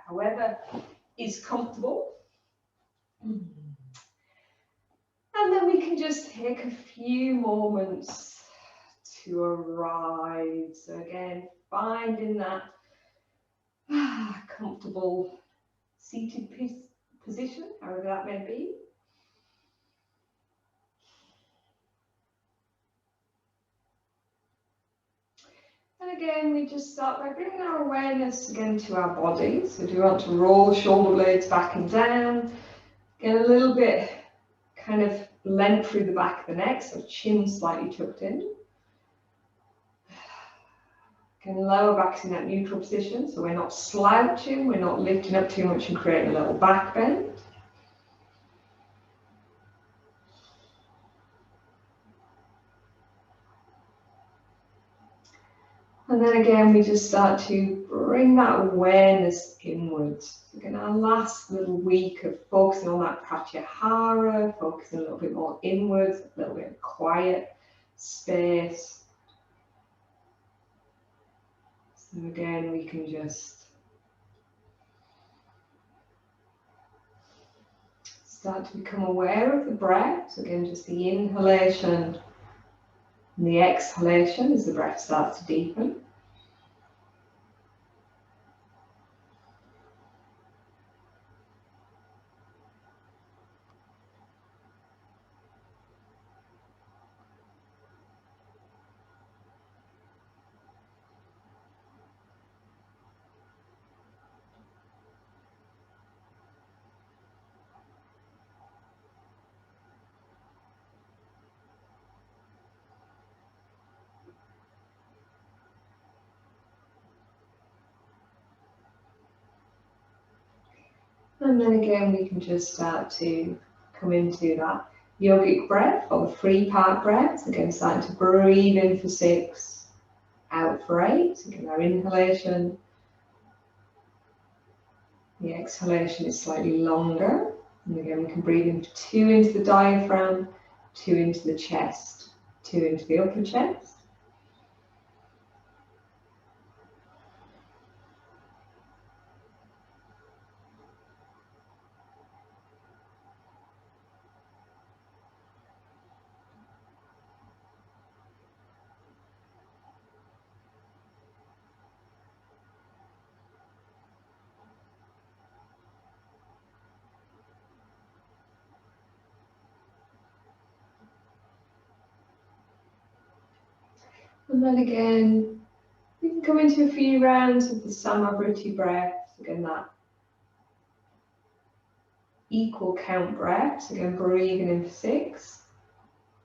however is comfortable. And then we can just take a few moments to arrive. So again, finding that comfortable seated position, however that may be. And again, we just start by bringing our awareness again to our body. So do you want to roll the shoulder blades back and down? Get a little bit kind of length through the back of the neck, so chin slightly tucked in. Again, lower back's in that neutral position, so we're not slouching, we're not lifting up too much and creating a little back bend. And then again, we just start to bring that awareness inwards. Again, our last little week of focusing on that pratyahara, focusing a little bit more inwards, a little bit of quiet space. So again, we can just start to become aware of the breath. So again, just the inhalation and the exhalation as the breath starts to deepen. And then again, we can just start to come into that yogic breath or the free part breath. Again, starting to breathe in for 6, out for 8. Again, our inhalation. The exhalation is slightly longer. And again, we can breathe in for 2 into the diaphragm, 2 into the chest, 2 into the upper chest. And then again, we can come into a few rounds of the Samavriti breath. Again, that equal count breaths. Again, breathing in for 6,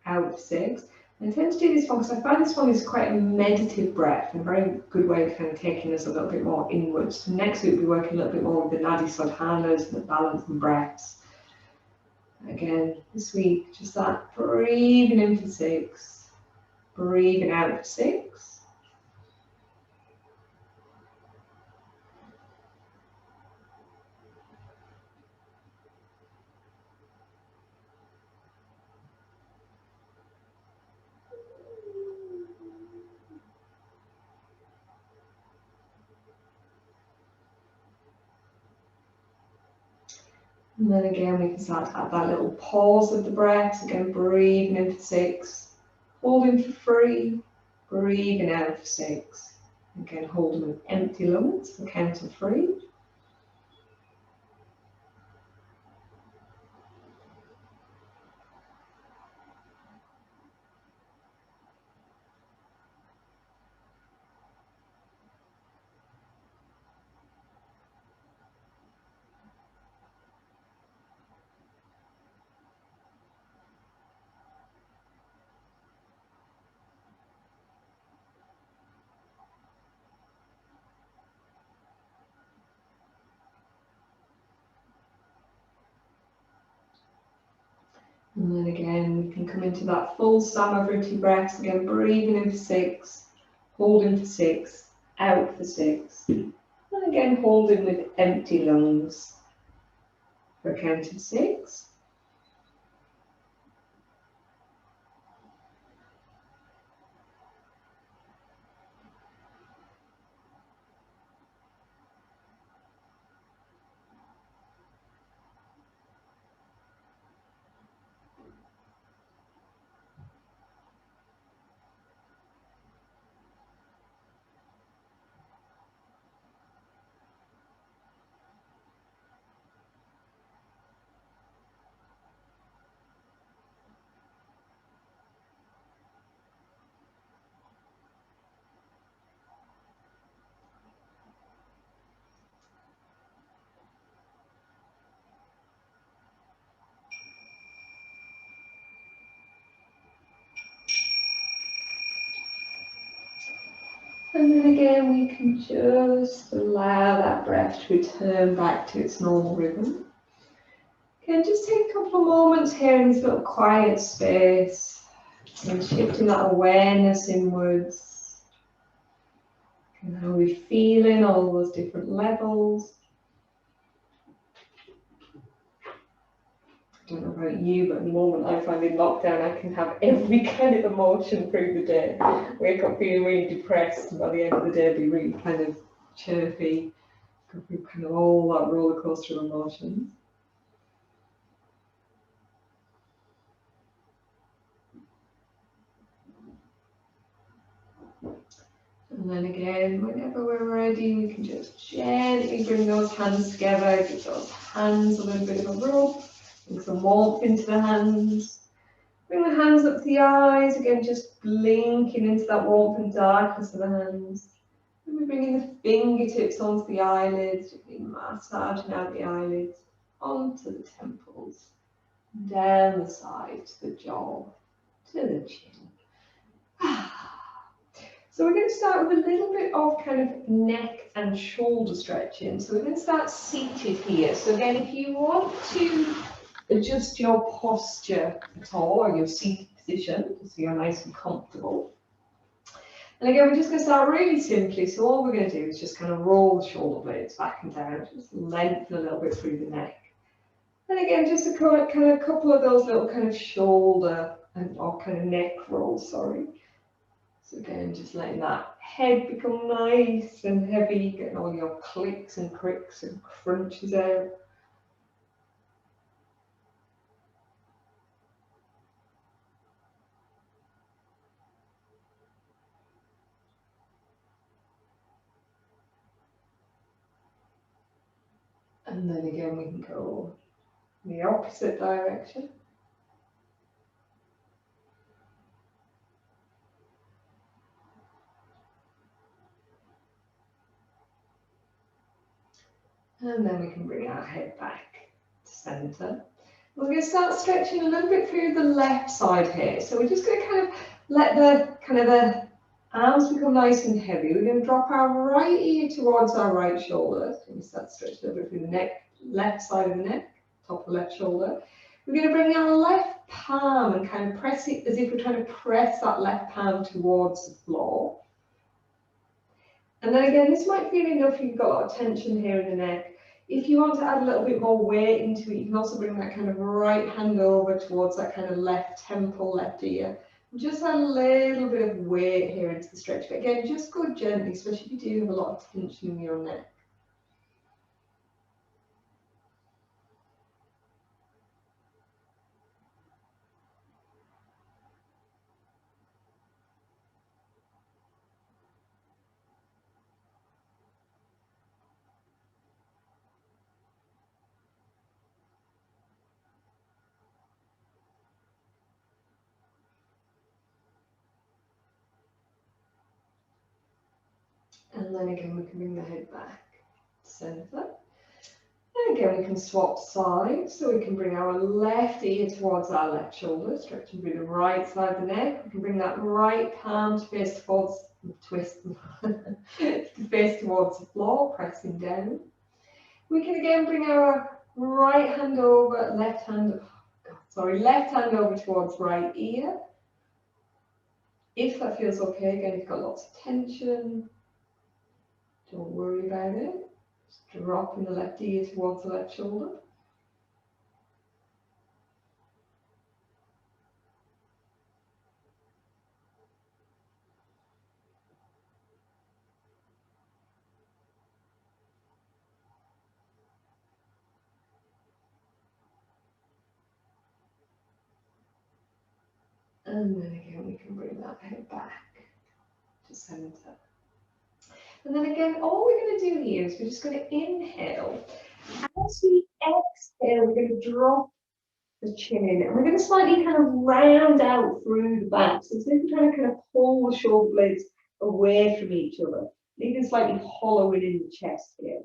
out for 6. And I tend to do this one because I find this one is quite a meditative breath and a very good way of kind of taking us a little bit more inwards. So next week we'll be working a little bit more with the Nadi Sodhanas and the balancing breaths. Again, this week, just that breathing in for 6, breathing out for 6. And then again, we can start to add that little pause of the breath. Again, breathing in for 6, holding for 3, breathing out for 6. Again, holding with empty lungs for count of 3. And then again, we can come into that full Samavriti breath. Again, breathing in for 6, holding for 6, out for 6. And again, holding with empty lungs for a count of 6. And then again, we can just allow that breath to return back to its normal rhythm. Again, just take a couple of moments here in this little quiet space and shifting that awareness inwards. And how we're feeling all those different levels. I don't know about you, but at the moment I find in lockdown I can have every kind of emotion through the day. Wake up feeling really depressed, and by the end of the day be really kind of chirpy, go through kind of all that roller coaster of emotions. And then again, whenever we're ready, we can just gently bring those hands together, give those hands a little bit of a rub, bring some warmth into the hands. Bring the hands up to the eyes, again just blinking into that warmth and darkness of the hands. And we're bringing the fingertips onto the eyelids, gently massaging out the eyelids, onto the temples, down the side to the jaw, to the chin. So we're going to start with a little bit of kind of neck and shoulder stretching. So we're going to start seated here. So again, if you want to adjust your posture at all, or your seated position, so you're nice and comfortable. And again, we're just going to start really simply. So all we're going to do is just kind of roll the shoulder blades back and down, just lengthen a little bit through the neck. And again, just a kind of couple of those little kind of shoulder or kind of neck rolls, sorry. So again, just letting that head become nice and heavy, getting all your clicks and cricks and crunches out. And then again, we can go in the opposite direction. And then we can bring our head back to center. We're going to start stretching a little bit through the left side here. So we're just going to kind of let the arms become nice and heavy. We're going to drop our right ear towards our right shoulder. So we start stretching a little bit through the neck, left side of the neck, top of the left shoulder. We're going to bring our left palm and kind of press it as if we're trying to press that left palm towards the floor. And then again, this might feel enough if you've got a lot of tension here in the neck. If you want to add a little bit more weight into it, you can also bring that kind of right hand over towards that kind of left temple, left ear. Just add a little bit of weight here into the stretch. But again, just go gently, especially if you do have a lot of tension in your neck. And then again, we can bring the head back to center. And again, we can swap sides. So we can bring our left ear towards our left shoulder, stretching through the right side of the neck. We can bring that right palm to face towards, to face towards the floor, pressing down. We can again bring our right hand over, left hand over towards right ear. If that feels okay, again, you've got lots of tension, don't worry about it. Just dropping the left ear towards the left shoulder. And then again, we can bring that head back to center. And then again, all we're going to do here is we're just going to inhale. As we exhale, we're going to drop the chin in, and we're going to slightly kind of round out through the back. So it's like we're trying to kind of pull the shoulder blades away from each other, leaving slightly hollowing in the chest here.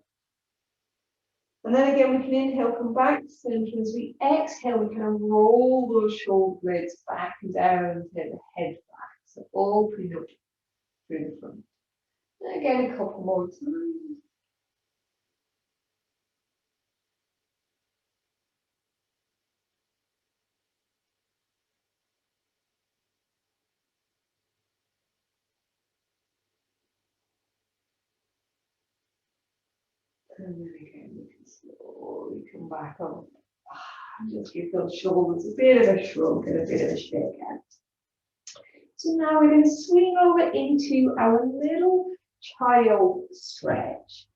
And then again, we can inhale, come back to center. As we exhale, we kind of roll those shoulder blades back and down and take the head back. So opening up through the front. Again, a couple more times. And then again, we can slowly come back up. Just give those shoulders a bit of a shrug and a bit of a shake out. So now we're going to swing over into our little child stretch.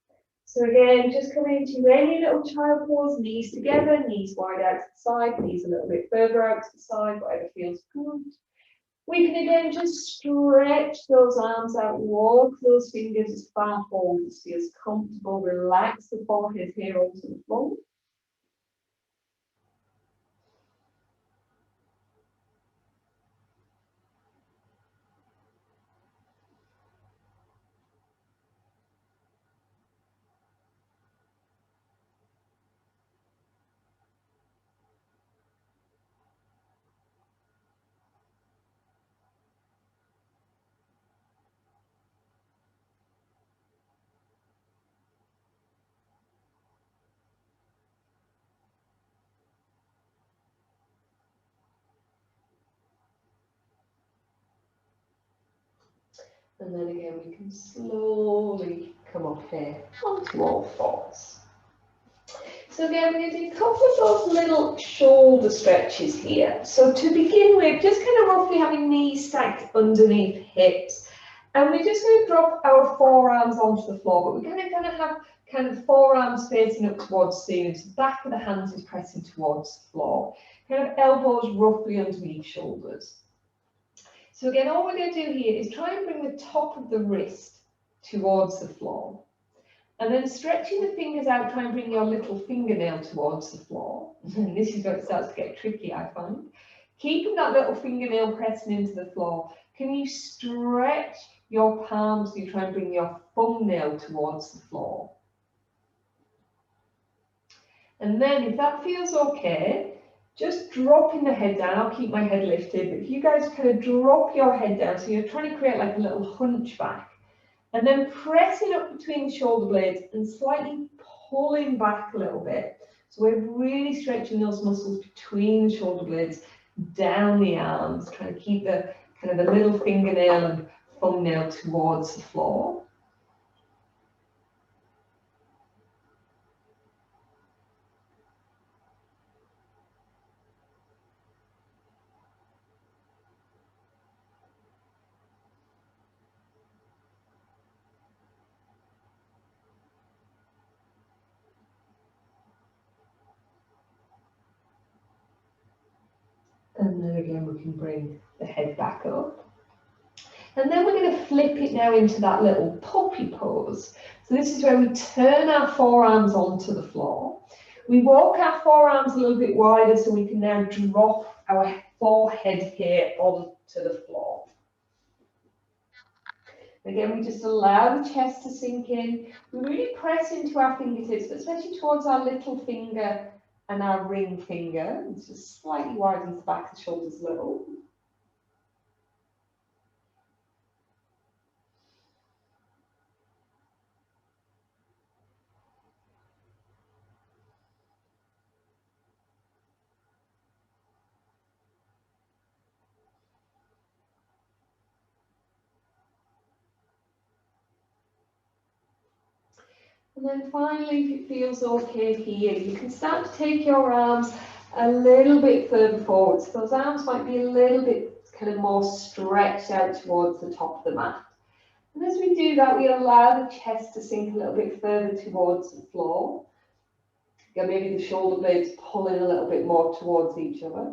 So again, just coming into any little child pose, knees together, knees wide out to the side, knees a little bit further out to the side, whatever feels good. We can again just stretch those arms out, walk those fingers as far forward as feels comfortable, relax the forehead here onto the floor. And then again, we can slowly come up here onto all fours. So again, we're going to do a couple of those little shoulder stretches here. So to begin with, just kind of roughly having knees stacked underneath hips. And we're just going to drop our forearms onto the floor, but we're going to have kind of forearms facing up towards the ceiling. So the back of the hands is pressing towards the floor. Kind of elbows roughly underneath shoulders. So again, all we're going to do here is try and bring the top of the wrist towards the floor. And then stretching the fingers out, try and bring your little fingernail towards the floor. And this is where it starts to get tricky, I find. Keeping that little fingernail pressing into the floor. Can you stretch your palms? You try and bring your thumbnail towards the floor. And then if that feels okay, just dropping the head down. I'll keep my head lifted, but if you guys kind of drop your head down, so you're trying to create like a little hunchback. And then pressing up between the shoulder blades and slightly pulling back a little bit. So we're really stretching those muscles between the shoulder blades, down the arms, trying to keep the kind of the little fingernail and thumbnail towards the floor. And then again, we can bring the head back up. And then we're going to flip it now into that little puppy pose. So this is where we turn our forearms onto the floor. We walk our forearms a little bit wider so we can now drop our forehead here onto the floor. Again, we just allow the chest to sink in. We really press into our fingertips, but especially towards our little finger and our ring finger. It's just slightly widens the back of the shoulders a little. And then finally, if it feels okay here, you can start to take your arms a little bit further forward. So those arms might be a little bit kind of more stretched out towards the top of the mat. And as we do that, we allow the chest to sink a little bit further towards the floor. Again, maybe the shoulder blades pulling a little bit more towards each other.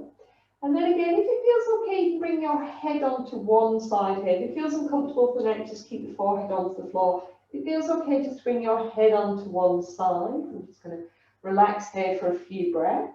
And then again, if it feels okay, you can bring your head onto one side here. If it feels uncomfortable for the neck, just keep the forehead onto the floor. If it feels okay, just bring your head onto one side. I'm just going to relax here for a few breaths.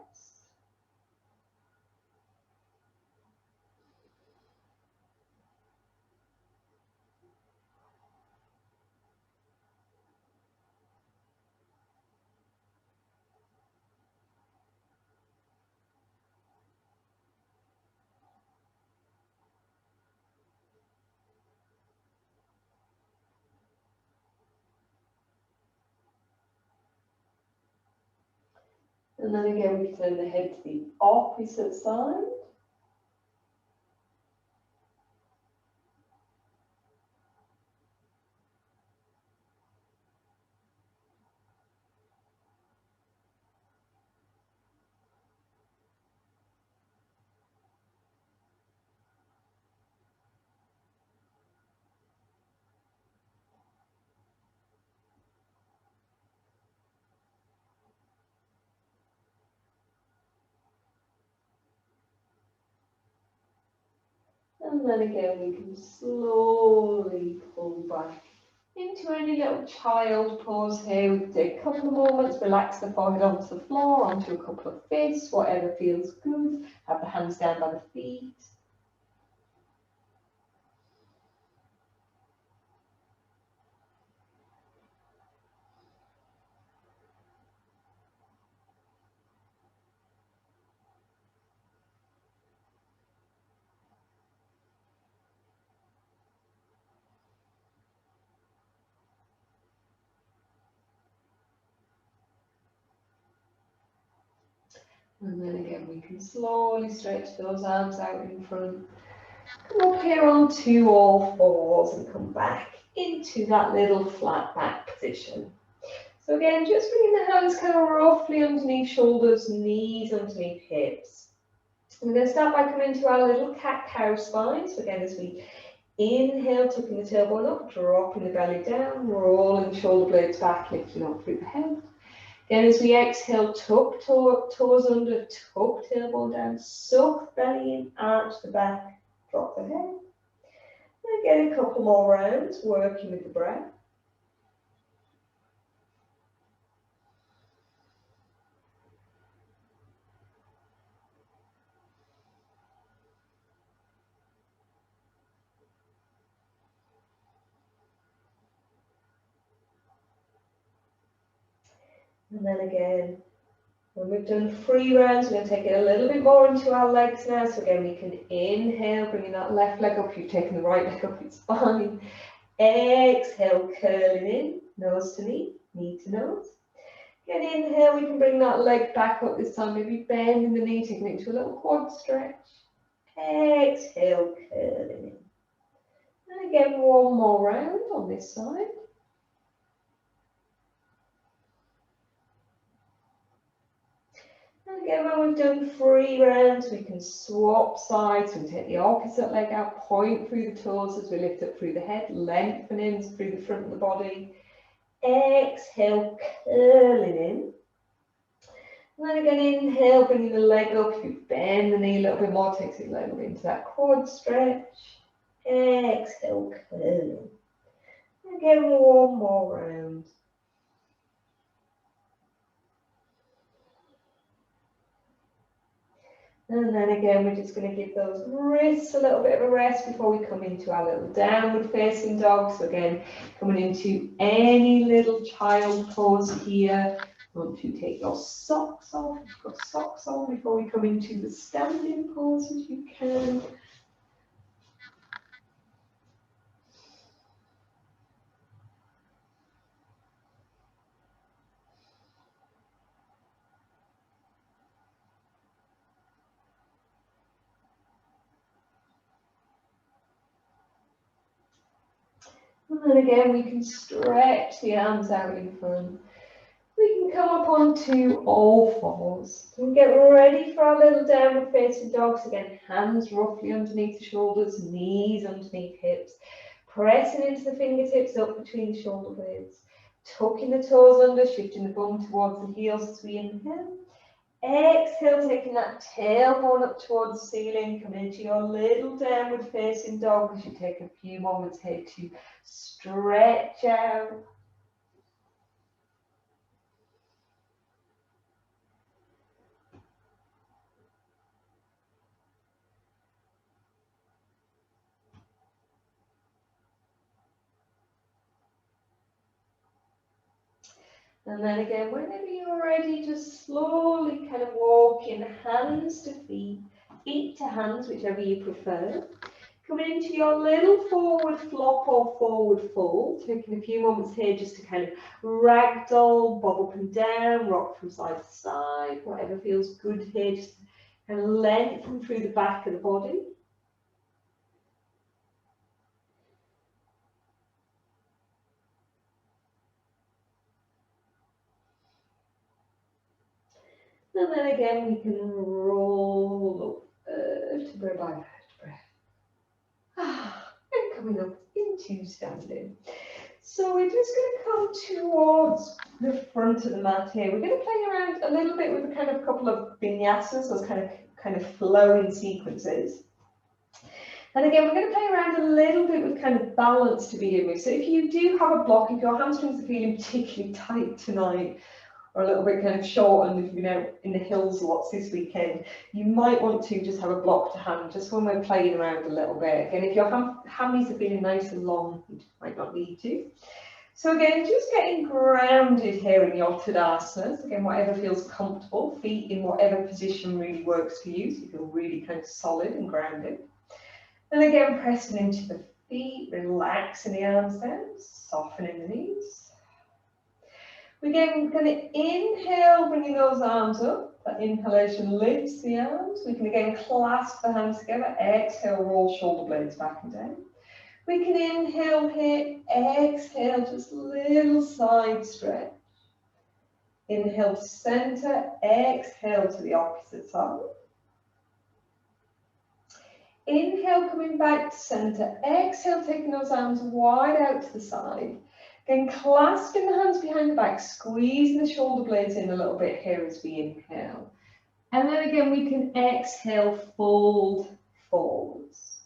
And then again, we can turn the head to the opposite side. And then again, we can slowly pull back into any little child pose here. We can take a couple of moments, relax the forehead onto the floor, onto a couple of fists, whatever feels good. Have the hands down by the feet. And then again, we can slowly stretch those arms out in front. Come up here onto all fours and come back into that little flat back position. So again, just bringing the hands kind of roughly underneath shoulders, knees underneath hips. We're going to start by coming to our little cat-cow spine. So again, as we inhale, tucking the tailbone up, dropping the belly down, rolling the shoulder blades back, lifting up through the head. Again, as we exhale, tuck toes under, tuck tailbone down, suck belly in, arch the back, drop the head. And again, a couple more rounds, working with the breath. And then again, when we've done 3 rounds, we're going to take it a little bit more into our legs now. So again, we can inhale, bringing that left leg up. You've taken the right leg up, it's fine. Exhale, curling in, nose to knee to nose. Again, inhale, we can bring that leg back up this time, maybe bending the knee, taking it into a little quad stretch. Exhale, curling in. And again, one more round on this side. And again, when we've done 3 rounds, we can swap sides. We take the opposite leg out, point through the toes as we lift up through the head, lengthening through the front of the body. Exhale, curling in. And then again, inhale, bringing the leg up. If you bend the knee a little bit more, takes it a little bit into that quad stretch. Exhale, curling. And again, one more round. And then again, we're just going to give those wrists a little bit of a rest before we come into our little downward facing dog. So again, coming into any little child pose here. Once you take your socks off, you've got socks on before we come into the standing pose as you can. And then again, we can stretch the arms out in front. We can come up onto all fours and get ready for our little downward facing dogs. Again, hands roughly underneath the shoulders, knees underneath hips, pressing into the fingertips up between the shoulder blades, tucking the toes under, shifting the bum towards the heels as we inhale. Exhale, taking that tailbone up towards the ceiling, come into your little downward facing dog as you take a few moments here to stretch out. And then again, whenever you're ready, just slowly kind of walk in hands to feet, feet to hands, whichever you prefer. Coming into your little forward flop or forward fold, taking a few moments here just to kind of ragdoll, bob up and down, rock from side to side, whatever feels good here, just kind of lengthen through the back of the body. And then again, we can roll up vertebra by vertebra. And coming up into standing. So we're just going to come towards the front of the mat here. We're going to play around a little bit with a kind of couple of vinyasas, those kind of flowing sequences. And again, we're going to play around a little bit with kind of balance to begin with. So if you do have a block, if your hamstrings are feeling particularly tight tonight, or a little bit kind of short, and if you've been out in the hills lots this weekend, you might want to just have a block to hand, just when we're playing around a little bit. Again, if your hammies are feeling nice and long, you might not need to. So again, just getting grounded here in your Tadasanas. Again, whatever feels comfortable, feet in whatever position really works for you, so you feel really kind of solid and grounded. And again, pressing into the feet, relaxing the arms down, softening the knees. Again, we're going to inhale, bringing those arms up. That inhalation lifts the arms. We can again clasp the hands together. Exhale, roll shoulder blades back and down. We can inhale here, exhale, just a little side stretch. Inhale to center, exhale to the opposite side. Inhale, coming back to center. Exhale, taking those arms wide out to the side. Again, clasping the hands behind the back, squeezing the shoulder blades in a little bit here as we inhale. And then again, we can exhale, fold forwards.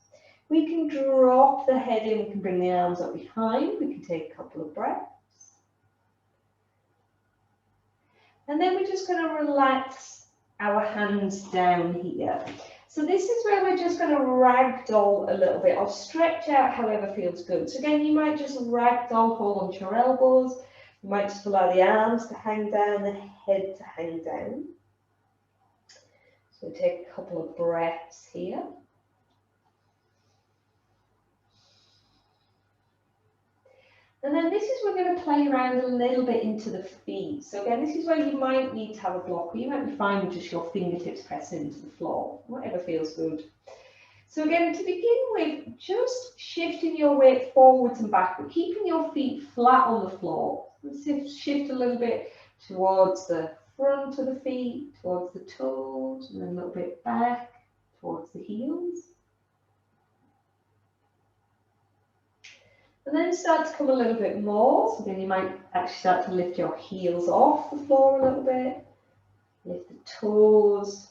We can drop the head in, we can bring the arms up behind, we can take a couple of breaths. And then we're just going to relax our hands down here. So this is where we're just going to ragdoll a little bit, or stretch out however feels good. So again, you might just ragdoll, hold onto your elbows. You might just allow the arms to hang down, the head to hang down. So take a couple of breaths here. And then this is where we're going to play around a little bit into the feet. So again, this is where you might need to have a block, or you might be fine with just your fingertips pressing into the floor, whatever feels good. So again, to begin with, just shifting your weight forwards and back, but keeping your feet flat on the floor. Let's shift a little bit towards the front of the feet, towards the toes, and then a little bit back towards the heels. And then start to come a little bit more. So then you might actually start to lift your heels off the floor a little bit. Lift the toes.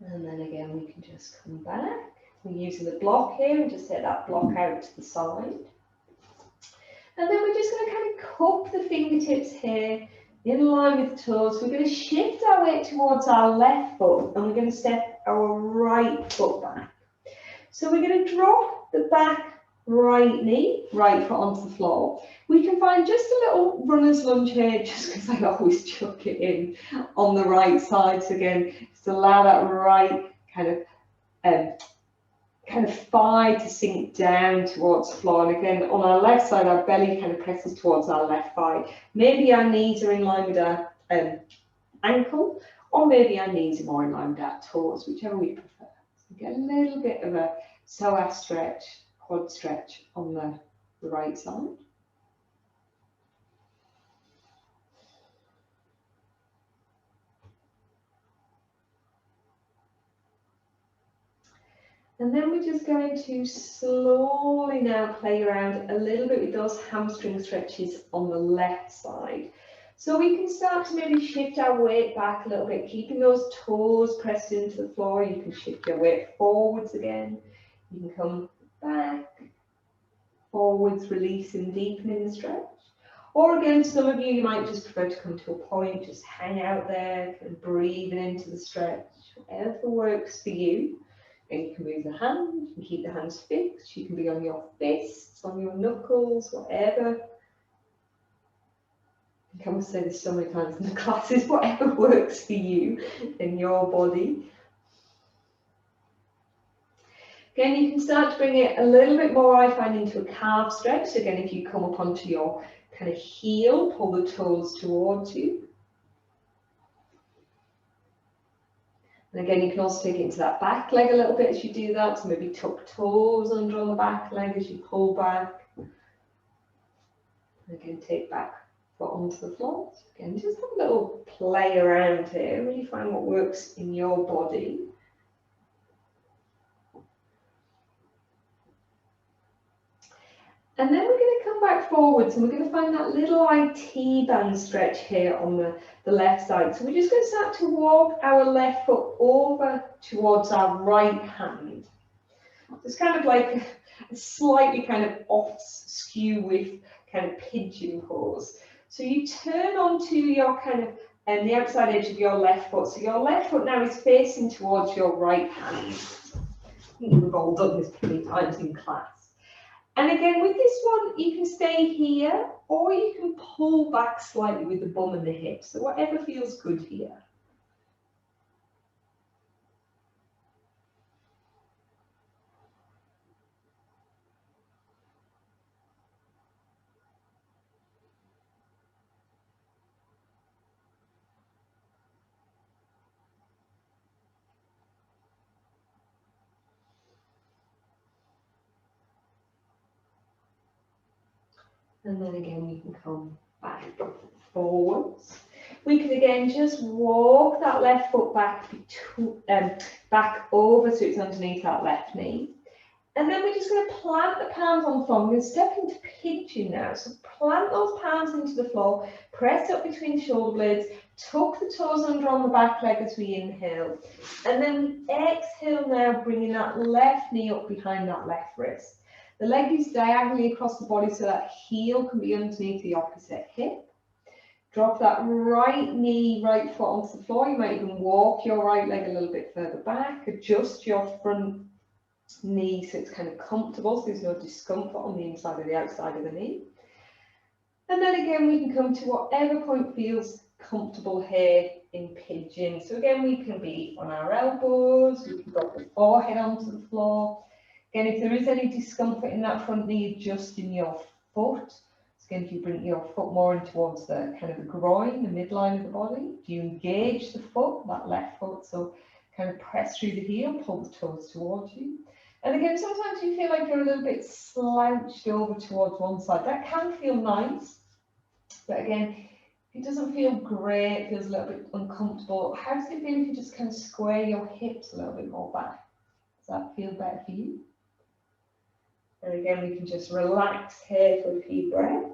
And then again, we can just come back. We're using the block here and just set that block out to the side. And then we're just going to kind of cup the fingertips here in line with the toes. We're going to shift our weight towards our left foot, and we're going to step our right foot back. So we're going to drop the back right knee, right foot onto the floor. We can find just a little runner's lunge here, just because I always chuck it in on the right side. So again, just allow that right kind of thigh to sink down towards the floor. And again, on our left side, our belly kind of presses towards our left thigh. Maybe our knees are in line with our ankle, or maybe our knees are more in line with our toes, whichever we prefer. So get a little bit of a psoas stretch, quad stretch on the right side. And then we're just going to slowly now play around a little bit with those hamstring stretches on the left side. So we can start to maybe shift our weight back a little bit, keeping those toes pressed into the floor. You can shift your weight forwards again. You can come back, forwards, releasing, deepening the stretch. Or again, some of you might just prefer to come to a point, just hang out there, kind of breathing into the stretch, whatever works for you. And you can move the hand, you can keep the hands fixed, you can be on your fists, on your knuckles, whatever. I think I must say this so many times in the classes, whatever works for you and your body. Again, you can start to bring it a little bit more, I find, into a calf stretch. So again, if you come up onto your kind of heel, pull the toes towards you. And again, you can also take it into that back leg a little bit as you do that. So maybe tuck toes under on the back leg as you pull back. And again, take back foot onto the floor. So again, just have a little play around here. Really find what works in your body. And then we're going to come back forwards and we're going to find that little IT band stretch here on the left side. So we're just going to start to walk our left foot over towards our right hand. It's kind of like a slightly kind of off skew with kind of pigeon pose. So you turn onto your kind of the outside edge of your left foot. So your left foot now is facing towards your right hand. I think we've all done this many times in class. And again, with this one, you can stay here, or you can pull back slightly with the bum and the hips. So whatever feels good here. And then again, we can come back forwards. We can again just walk that left foot back, back over so it's underneath that left knee. And then we're just going to plant the palms on the floor. We're going to step into pigeon now. So plant those palms into the floor, press up between shoulder blades, tuck the toes under on the back leg as we inhale. And then exhale now, bringing that left knee up behind that left wrist. The leg is diagonally across the body so that heel can be underneath the opposite hip. Drop that right knee, right foot onto the floor. You might even walk your right leg a little bit further back. Adjust your front knee so it's kind of comfortable, so there's no discomfort on the inside or the outside of the knee. And then again, we can come to whatever point feels comfortable here in pigeon. So again, we can be on our elbows, we can drop the forehead onto the floor. Again, if there is any discomfort in that front knee, adjusting your foot. So again, if you bring your foot more in towards the kind of the groin, the midline of the body, if you engage the foot, that left foot, so kind of press through the heel, pull the toes towards you. And again, sometimes you feel like you're a little bit slouched over towards one side. That can feel nice, but again, if it doesn't feel great, it feels a little bit uncomfortable. How does it feel if you just kind of square your hips a little bit more back? Does that feel better for you? And again, we can just relax here for a few breaths.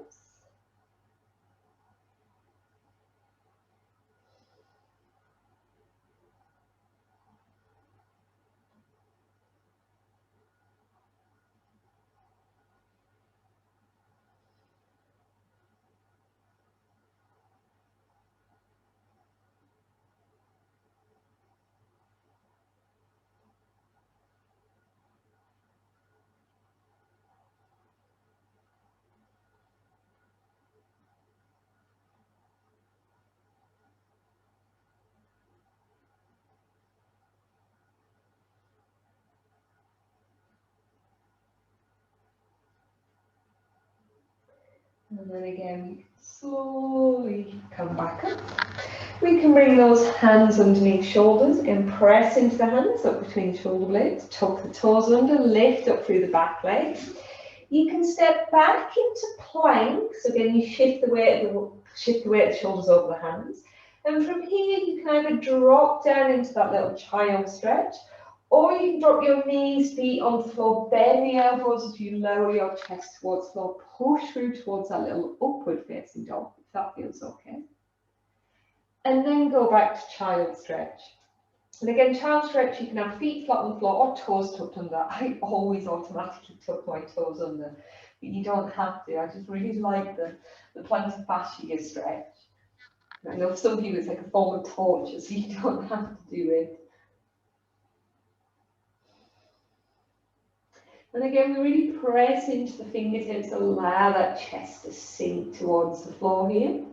And then again, we can slowly come back up. We can bring those hands underneath shoulders. Again, press into the hands up between the shoulder blades. Tuck the toes under, lift up through the back leg. You can step back into plank. So again, you shift the weight of the shoulders over the hands. And from here, you can either drop down into that little child stretch, or you can drop your knees, feet on the floor, bend the elbows as you lower your chest towards the floor, push through towards that little upward facing dog, if that feels okay. And then go back to child stretch. And again, child stretch, you can have feet flat on the floor or toes tucked under. I always automatically tuck my toes under, but you don't have to. I just really like the plantar fascia stretch. I know for some people it's like a form of torture, so you don't have to do it. And again, we really press into the fingertips, allow that chest to sink towards the floor here.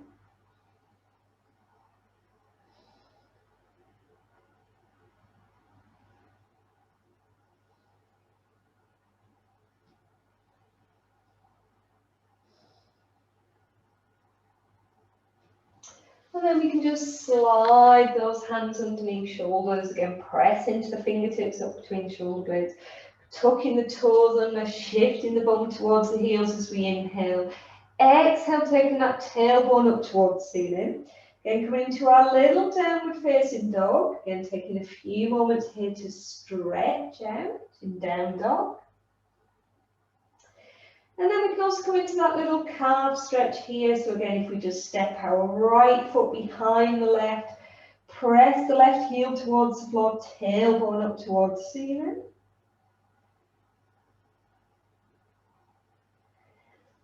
And then we can just slide those hands underneath shoulders. Again, press into the fingertips up between shoulder blades. Tucking the toes under, shifting the bum towards the heels as we inhale. Exhale, taking that tailbone up towards the ceiling. Again, coming into our little downward facing dog. Again, taking a few moments here to stretch out in down dog. And then we can also come into that little calf stretch here. So again, if we just step our right foot behind the left, press the left heel towards the floor, tailbone up towards the ceiling.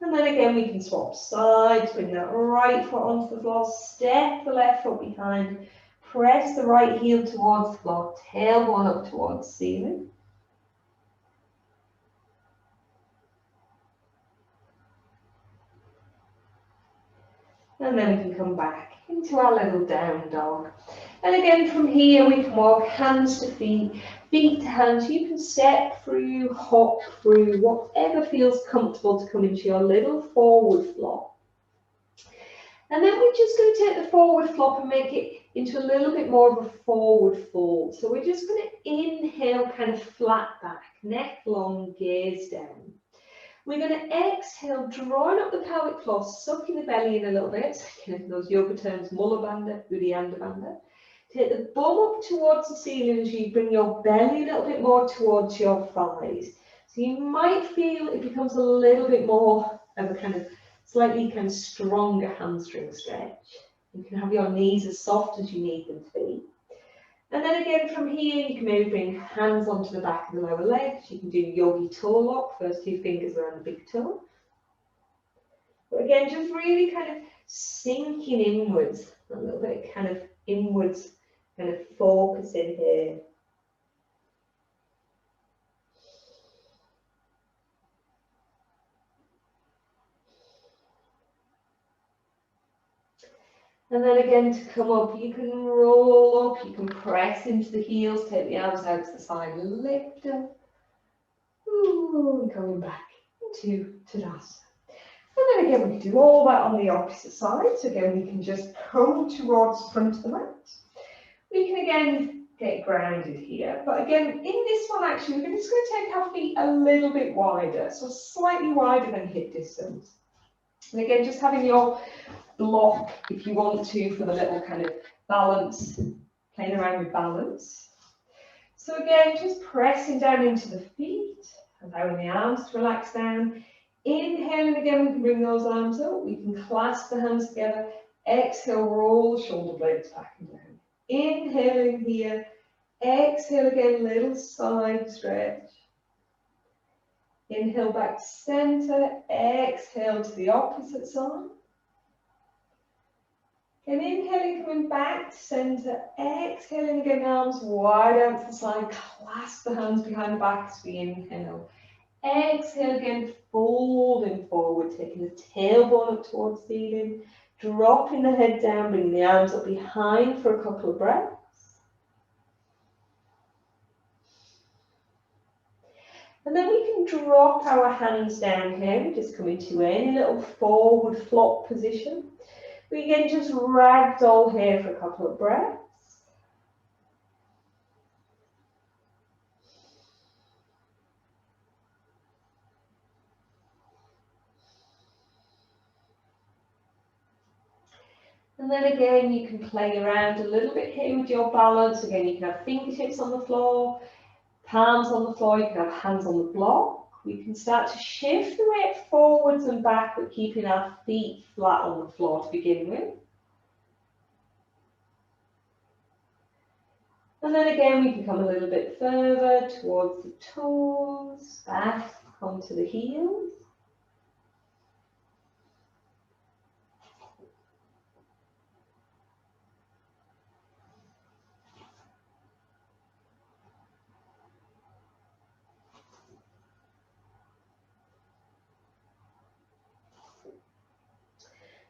And then again, we can swap sides, bring that right foot onto the floor, step the left foot behind, press the right heel towards the floor, tailbone up towards the ceiling. And then we can come back into our little down dog. And again, from here, we can walk hands to feet, feet to hands. You can step through, hop through, whatever feels comfortable to come into your little forward flop. And then we're just going to take the forward flop and make it into a little bit more of a forward fold. So we're just going to inhale, kind of flat back, neck long, gaze down. We're going to exhale, drawing up the pelvic floor, sucking the belly in a little bit. Those yoga terms, Mula Bandha, Uddiyana Bandha. Take the bum up towards the ceiling as you bring your belly a little bit more towards your thighs. So you might feel it becomes a little bit more of a kind of slightly kind of stronger hamstring stretch. You can have your knees as soft as you need them to be. And then again from here, you can maybe bring hands onto the back of the lower legs. You can do yogi toe lock, first two fingers around the big toe. But again, just really kind of sinking inwards, a little bit kind of inwards, kind of focusing here. And then again, to come up, you can roll up, you can press into the heels, take the arms out to the side, lift up. Ooh, and coming back into Tadasana. And then again, we can do all that on the opposite side. So again, we can just come towards the front of the mat. We can again get grounded here. But again, in this one, actually, we're just going to take our feet a little bit wider. So slightly wider than hip distance. And again, just having your block, if you want to, for the little kind of balance, playing around with balance. So again, just pressing down into the feet, allowing the arms to relax down. Inhaling again, we can bring those arms up. We can clasp the hands together. Exhale, roll the shoulder blades back and down. Inhaling here. Exhale again, little side stretch. Inhale back to center. Exhale to the opposite side. And inhaling, coming back to center. Exhaling again, arms wide out to the side. Clasp the hands behind the back as we inhale. Exhale again, folding forward, taking the tailbone up towards the ceiling, dropping the head down, bringing the arms up behind for a couple of breaths. And then we can drop our hands down here. We just come into any little forward flop position. We can just ragdoll here for a couple of breaths. And then again, you can play around a little bit here with your balance. Again, you can have fingertips on the floor, palms on the floor, you can have hands on the block. We can start to shift the weight forwards and back, but keeping our feet flat on the floor to begin with. And then again, we can come a little bit further towards the toes, back onto the heels.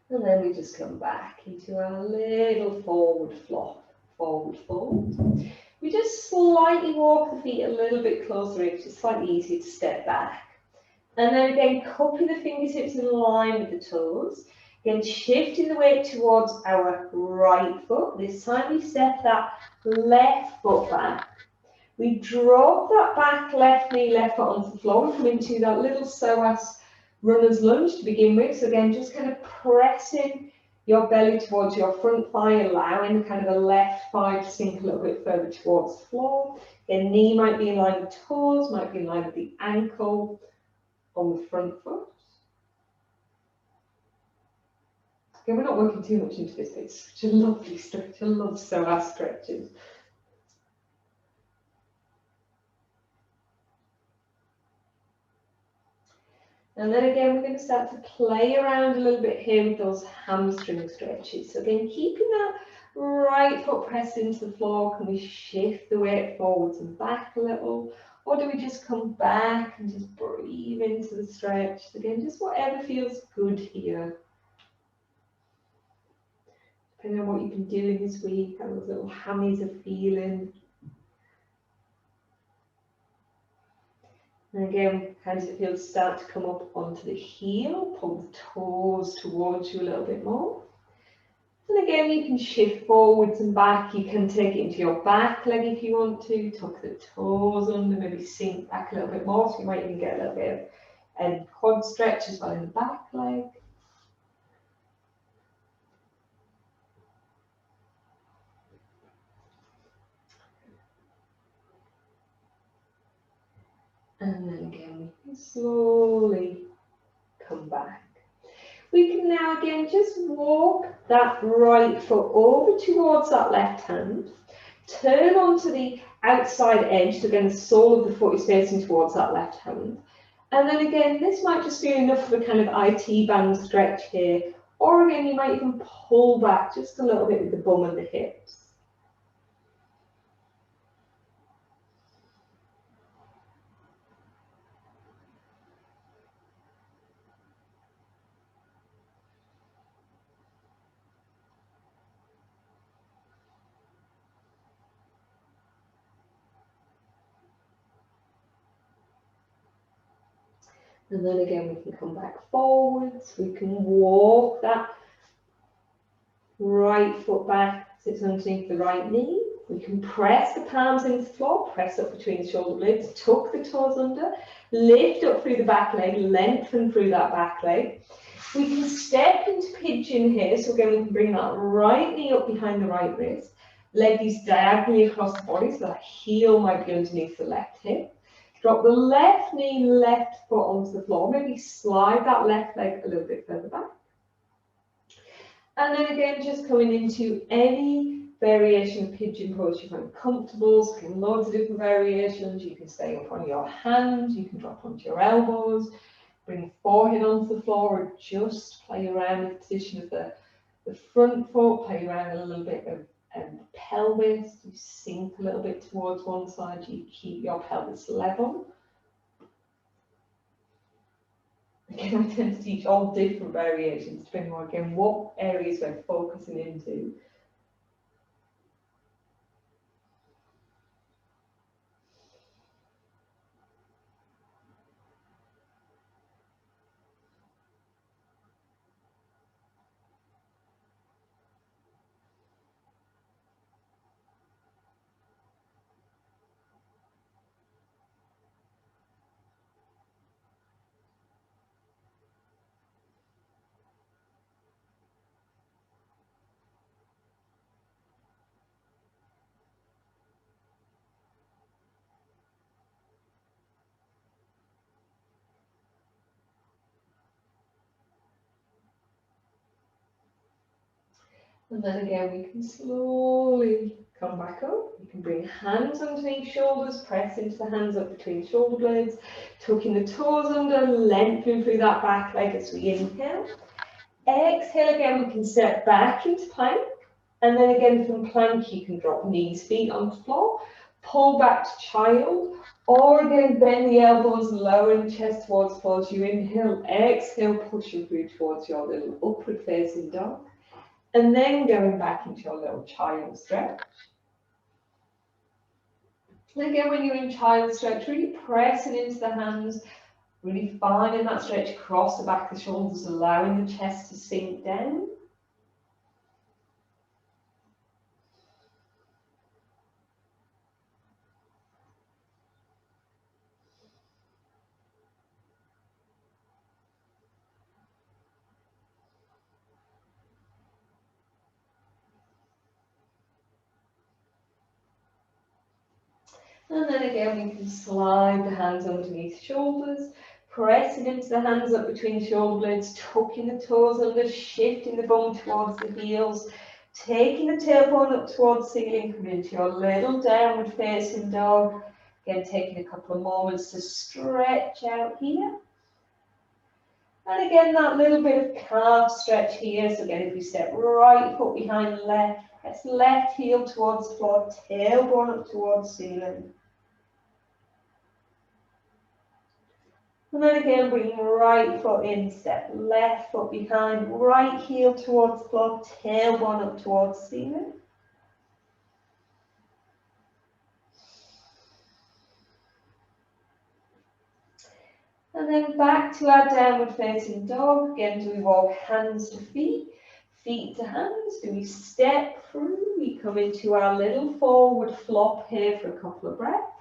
And then we just come back into our little forward flop, forward fold. We just slightly walk the feet a little bit closer in, just slightly easier to step back. And then again, cupping the fingertips in line with the toes. Again, shifting the weight towards our right foot. This time we step that left foot back. We drop that back left knee, left foot onto the floor. We come into that little psoas runner's lunge to begin with. So again, just kind of pressing your belly towards your front thigh, allowing kind of a left thigh to sink a little bit further towards the floor. Again, knee might be in line with toes, might be in line with the ankle on the front foot. Again, we're not working too much into this, but it's such a lovely stretch. I love psoas stretches. And then again, we're going to start to play around a little bit here with those hamstring stretches. So again, keeping that right foot pressed into the floor, can we shift the weight forwards and back a little? Or do we just come back and just breathe into the stretch? Again, just whatever feels good here. Depending on what you've been doing this week, how those little hammies are feeling. And again, how does it feel to start to come up onto the heel? Pull the toes towards you a little bit more. And again, you can shift forwards and back. You can take it into your back leg if you want to. Tuck the toes under, maybe sink back a little bit more. So you might even get a little bit of quad stretch as well in the back leg. And then again, we can slowly come back. We can now again just walk that right foot over towards that left hand. Turn onto the outside edge, so again the sole of the foot is facing towards that left hand. And then again, this might just be enough of a kind of IT band stretch here. Or again, you might even pull back just a little bit with the bum and the hips. And then again, we can come back forwards. We can walk that right foot back, sits underneath the right knee. We can press the palms into the floor, press up between the shoulder blades, tuck the toes under, lift up through the back leg, lengthen through that back leg. We can step into pigeon here. So again, we can bring that right knee up behind the right wrist. Leg is diagonally across the body, so that heel might be underneath the left hip. Drop the left knee, left foot onto the floor. Maybe slide that left leg a little bit further back. And then again, just coming into any variation of pigeon pose you find comfortable. So again, loads of different variations. You can stay up on your hands, you can drop onto your elbows, bring the forehead onto the floor, or just play around with the position of the front foot, play around a little bit of pelvis. You sink a little bit towards one side, you keep your pelvis level. Again, I tend to teach all different variations depending on again what areas we're focusing into. And then again, we can slowly come back up. You can bring hands underneath shoulders, press into the hands up between shoulder blades, tucking the toes under, lengthening through that back leg as we inhale. Exhale again, we can step back into plank. And then again from plank, you can drop knees, feet onto the floor. pull back to child, or again, bend the elbows, lowering the chest towards the floor as you inhale, exhale, pushing through towards your little upward facing dog, and then going back into your little child stretch. And again, when you're in child stretch, really pressing into the hands, really finding that stretch across the back of the shoulders, allowing the chest to sink down. And then again, we can slide the hands underneath the shoulders, pressing into the hands up between the shoulder blades, tucking the toes under, shifting the bum towards the heels, taking the tailbone up towards the ceiling, coming into your little downward facing dog. Again, taking a couple of moments to stretch out here. And again, that little bit of calf stretch here. So again, if we step right foot behind left, press left heel towards the floor, tailbone up towards ceiling. And then again, bring right foot in, step left foot behind, right heel towards the floor, tailbone up towards ceiling. And then back to our downward facing dog. Again, do we walk hands to feet, feet to hands? Do we step through? We come into our little forward flop here for a couple of breaths.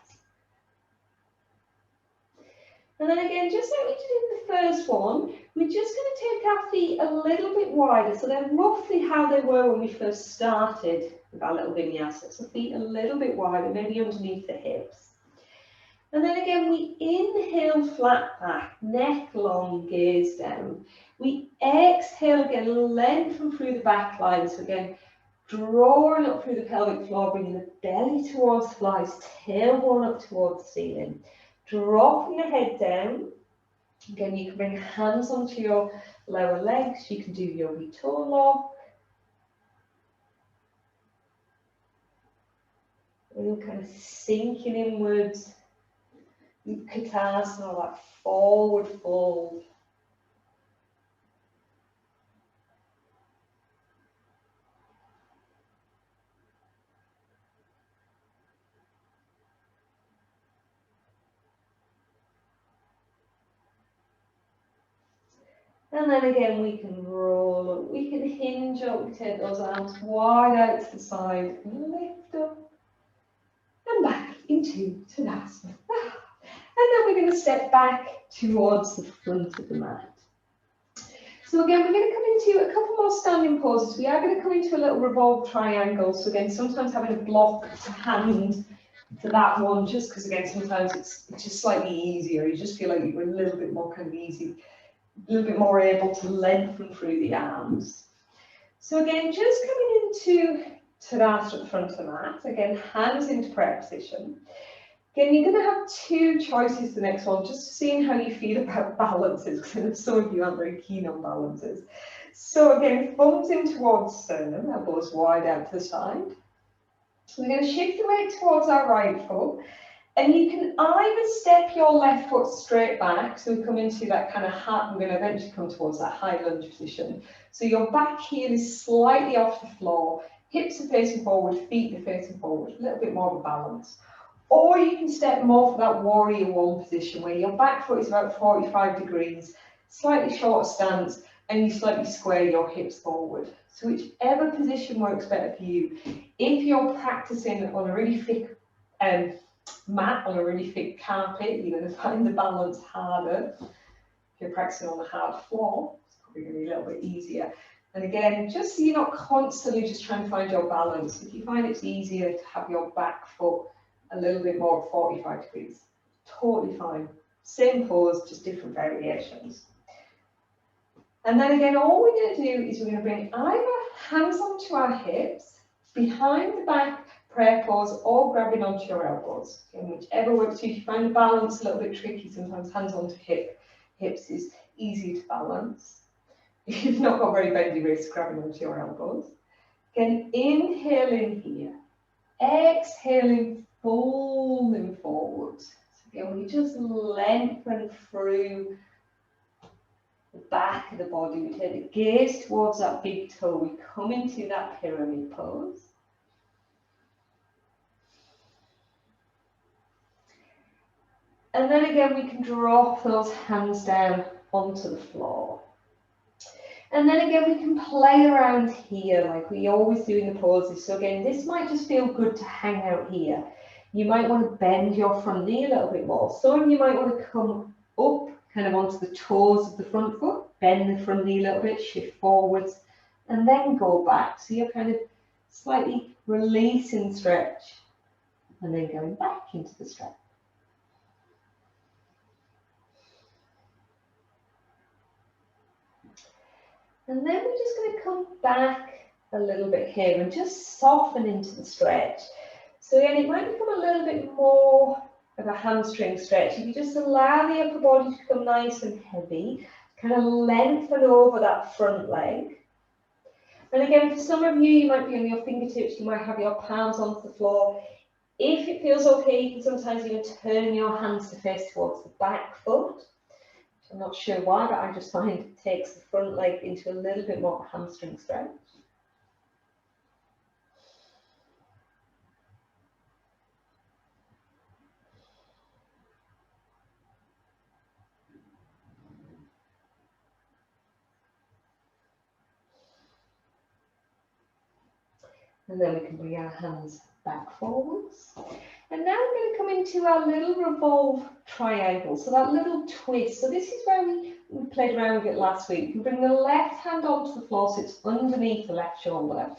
And then again, just like we did in the first one, we're just going to take our feet a little bit wider. So they're roughly how they were when we first started with our little vinyasa. So feet a little bit wider, maybe underneath the hips. And then again, we inhale flat back, neck long, gaze down. We exhale again, lengthen through the back line. So again, drawing up through the pelvic floor, bringing the belly towards the thighs, tailbone up towards the ceiling. Dropping the head down. Again, you can bring hands onto your lower legs. You can do yogi toe lock. And kind of sinking inwards. Utkatasana, that forward fold. And then again, we can roll up, we can hinge up, we take those arms wide out to the side, lift up, and back into Tadasana. And then we're going to step back towards the front of the mat. So again, we're going to come into a couple more standing poses. We are going to come into a little revolve triangle. So again, sometimes having a block to hand to that one, just because again, sometimes it's just slightly easier. You just feel like you're a little bit more kind of easy, a little bit more able to lengthen through the arms. So again, just coming into Tadasana at the front of the mat. Again, hands into prayer position. Again, you're going to have two choices the next one, just seeing how you feel about balances, because some of you aren't very keen on balances. So again, thumbs in towards sternum, elbows wide out to the side. We're going to shift the weight towards our right foot, and you can either step your left foot straight back, so we come into that kind of we're going to eventually come towards that high lunge position. So your back heel is slightly off the floor, hips are facing forward, feet are facing forward, a little bit more of a balance. Or you can step more for that warrior one position where your back foot is about 45 degrees, slightly shorter stance, and you slightly square your hips forward. So whichever position works better for you. If you're practicing on a really thick mat, on a really thick carpet, you're going to find the balance harder. If you're practicing on a hard floor, it's probably going to be a little bit easier. And again, just so you're not constantly just trying to find your balance, if you find it's easier to have your back foot a little bit more at 45 degrees. Totally fine. Same pose, just different variations. And then again, all we're going to do is we're going to bring either hands onto our hips, behind the back, prayer pose, or grabbing onto your elbows. Again, whichever works for you. If you find the balance a little bit tricky, sometimes hands onto hips is easy to balance. If you've not got very bendy wrists, grabbing onto your elbows. Again, inhale in here. Exhaling folding forward. So again, we just lengthen through the back of the body. We take the gaze towards that big toe. We come into that pyramid pose. And then again, we can drop those hands down onto the floor. And then again, we can play around here like we always do in the poses. So again, this might just feel good to hang out here. You might want to bend your front knee a little bit more. Some of you might want to come up kind of onto the toes of the front foot, bend the front knee a little bit, shift forwards, and then go back. So you're kind of slightly releasing stretch and then going back into the stretch. And then we're just going to come back a little bit here and just soften into the stretch. So again, it might become a little bit more of a hamstring stretch. If you just allow the upper body to become nice and heavy, kind of lengthen over that front leg. And again, for some of you, you might be on your fingertips, you might have your palms onto the floor. If it feels okay, you can sometimes even turn your hands to face towards the back foot. I'm not sure why, but I just find it takes the front leg into a little bit more of a hamstring stretch. And then we can bring our hands back forwards. And now we're going to come into our little revolve triangle, so that little twist. So this is where we played around with it last week. You can bring the left hand onto the floor so it's underneath the left shoulder.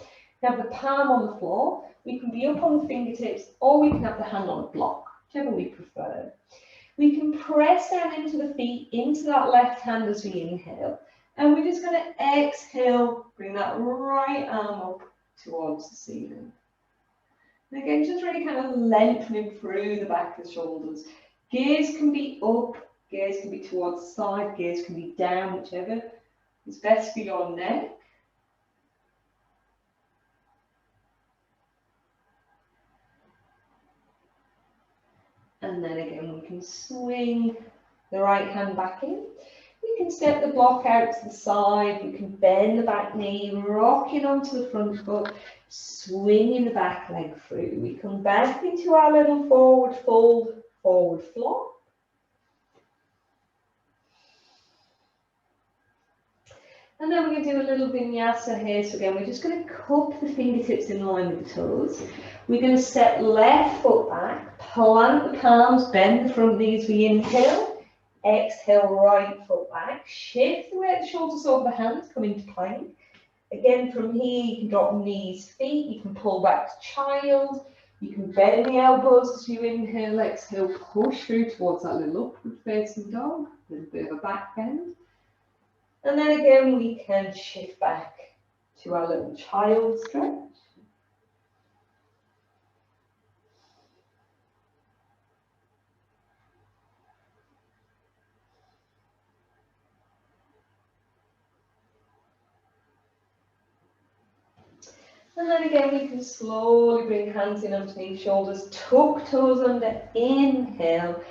You have the palm on the floor. We can be up on the fingertips, or we can have the hand on a block, whichever we prefer. We can press down into the feet, into that left hand as we inhale. And we're just going to exhale, bring that right arm up towards the ceiling. And again, just really kind of lengthening through the back of the shoulders. Gaze can be up, gaze can be towards the side, gaze can be down, whichever is best for your neck. And then again, we can swing the right hand back in. We can step the block out to the side. We can bend the back knee, rocking onto the front foot, swinging the back leg through. We come back into our little forward fold, forward flop. And then we're going to do a little vinyasa here. So again, we're just going to cup the fingertips in line with the toes. We're going to step left foot back, plant the palms, bend the front knee as we inhale. Exhale, right foot back. Shift the weight of the shoulders over the hands, come into plank. Again, from here, you can drop knees, feet. You can pull back to child. You can bend the elbows as you inhale. Exhale, push through towards that little upward facing dog. A little bit of a back bend. And then again, we can shift back to our little child stretch. And then again, we can slowly bring hands in underneath shoulders, tuck toes under, inhale.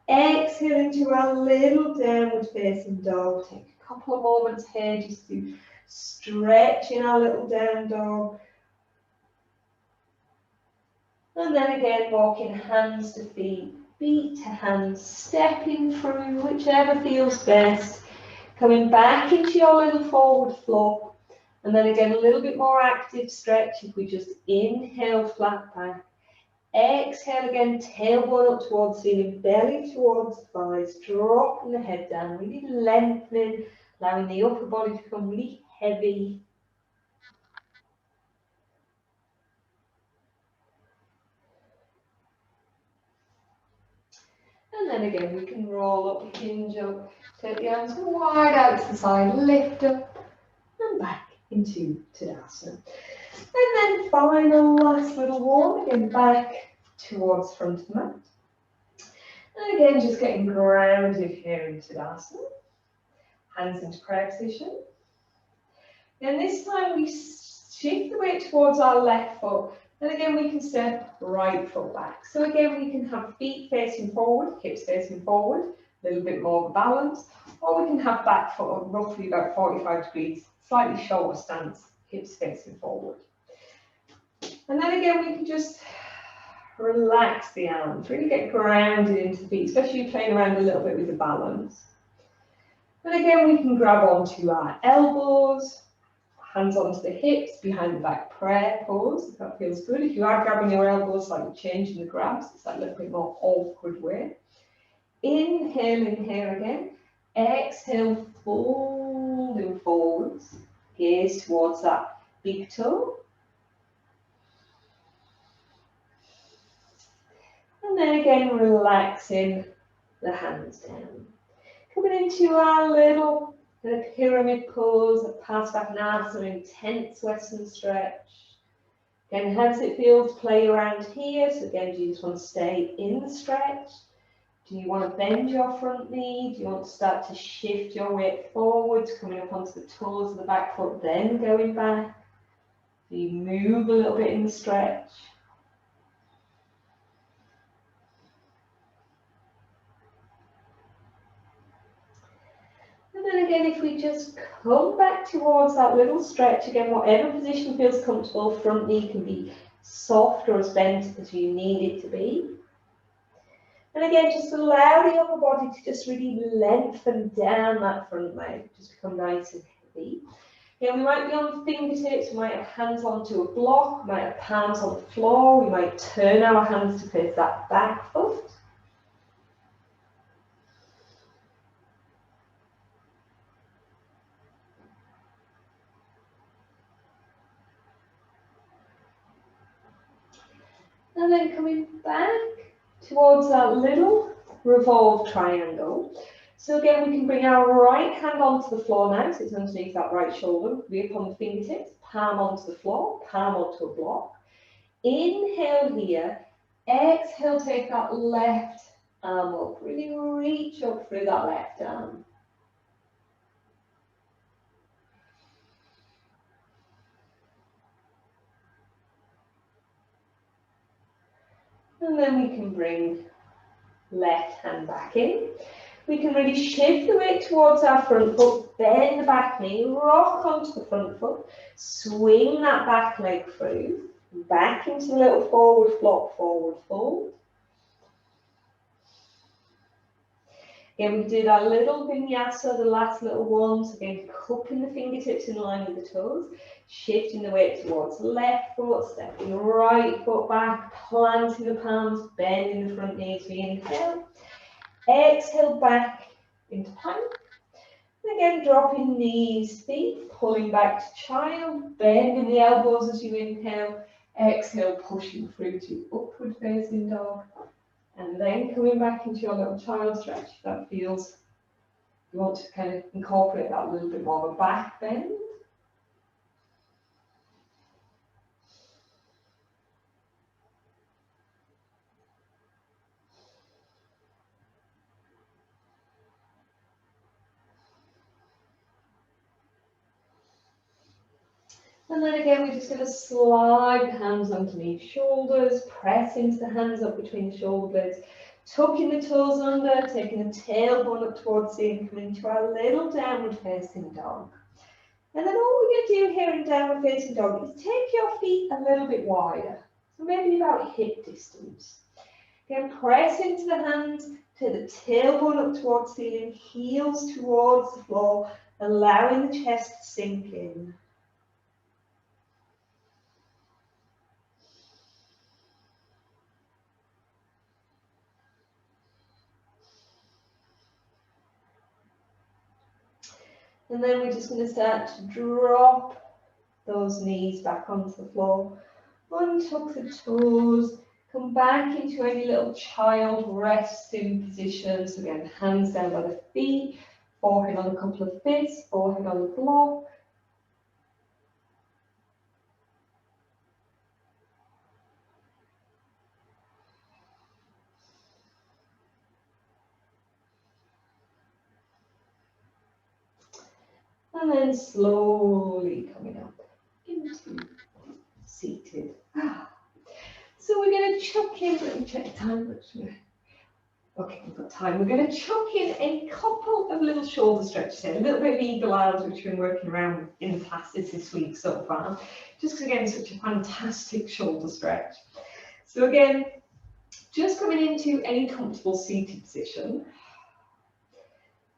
Exhale into our little downward facing dog. Take a couple of moments here just to stretch in our little down dog. And then again, walking hands to feet, feet to hands, stepping through, whichever feels best. Coming back into your little forward flop. And then again, a little bit more active stretch if we just inhale, flat back. Exhale again, tailbone up towards ceiling, belly towards thighs, dropping the head down, really lengthening, allowing the upper body to become really heavy. And then again, we can roll up, hinge up, take the arms wide out to the side, lift up and back into Tadasana. And then final last little walk, again back towards front of the mat. And again, just getting grounded here in Tadasana. Hands into prayer position. Then this time we shift the weight towards our left foot, And again, we can step right foot back. So again, we can have feet facing forward, hips facing forward, a little bit more of a balance, or we can have back foot roughly about 45 degrees, slightly shorter stance, hips facing forward. And then again, we can just relax the arms, really get grounded into the feet, especially if you're playing around a little bit with the balance. And again, we can grab onto our elbows, hands onto the hips, behind the back prayer pose, if that feels good. If you are grabbing your elbows, like you're changing the grabs, it's that little bit more awkward way. Inhale, inhale again. Exhale, folding forwards. Gaze towards that big toe. And then again, relaxing the hands down. Coming into our little pyramid pose, Parsvakonasana, intense Western stretch. Again, how does it feel to play around here? So again, do you just want to stay in the stretch? Do you want to bend your front knee? Do you want to start to shift your weight forwards, coming up onto the toes of the back foot, then going back? Do you move a little bit in the stretch? And then again, if we just come back towards that little stretch, again, whatever position feels comfortable, front knee can be soft or as bent as you need it to be. And again, just allow the upper body to just really lengthen down that front leg, just become nice and heavy. Again, we might be on the fingertips, we might have hands onto a block, we might have palms on the floor, we might turn our hands to face that back foot. And then coming back towards that little revolve triangle. So again, we can bring our right hand onto the floor now, so it's underneath that right shoulder. We up on the fingertips, palm onto the floor, palm onto a block. Inhale here, exhale, take that left arm up. Really reach up through that left arm. And then we can bring left hand back in. We can really shift the weight towards our front foot, bend the back knee, rock onto the front foot, swing that back leg through, back into the little forward block, forward fold. Again, we do that little vinyasa, the last little ones. Again, cupping the fingertips in line with the toes, shifting the weight towards the left foot, stepping the right foot back, planting the palms, bending the front knee as we inhale. Exhale back into plank. Again, dropping knees, feet, pulling back to child, bending the elbows as you inhale. Exhale, pushing through to upward facing dog. And then coming back into your little child stretch. That feels, you want to kind of incorporate that little bit more of a back bend. And then again, we're just going to slide the hands underneath shoulders, press into the hands up between the shoulder blades, tucking the toes under, taking the tailbone up towards the ceiling, coming into our little downward facing dog. And then all we're going to do here in downward facing dog is take your feet a little bit wider, so maybe about hip distance. Again, press into the hands, take the tailbone up towards the ceiling, heels towards the floor, allowing the chest to sink in. And then we're just going to start to drop those knees back onto the floor. Untuck the toes. Come back into any little child resting position. So again, hands down by the feet. Forehead on a couple of fists. Forehead on the block. And then slowly coming up into seated. So we're going to chuck in, let me check the time. Okay, we've got time. We're going to chuck in a couple of little shoulder stretches here, a little bit of eagle arms, which we've been working around with in the classes this week so far, just because again, it's such a fantastic shoulder stretch. So again, just coming into any comfortable seated position.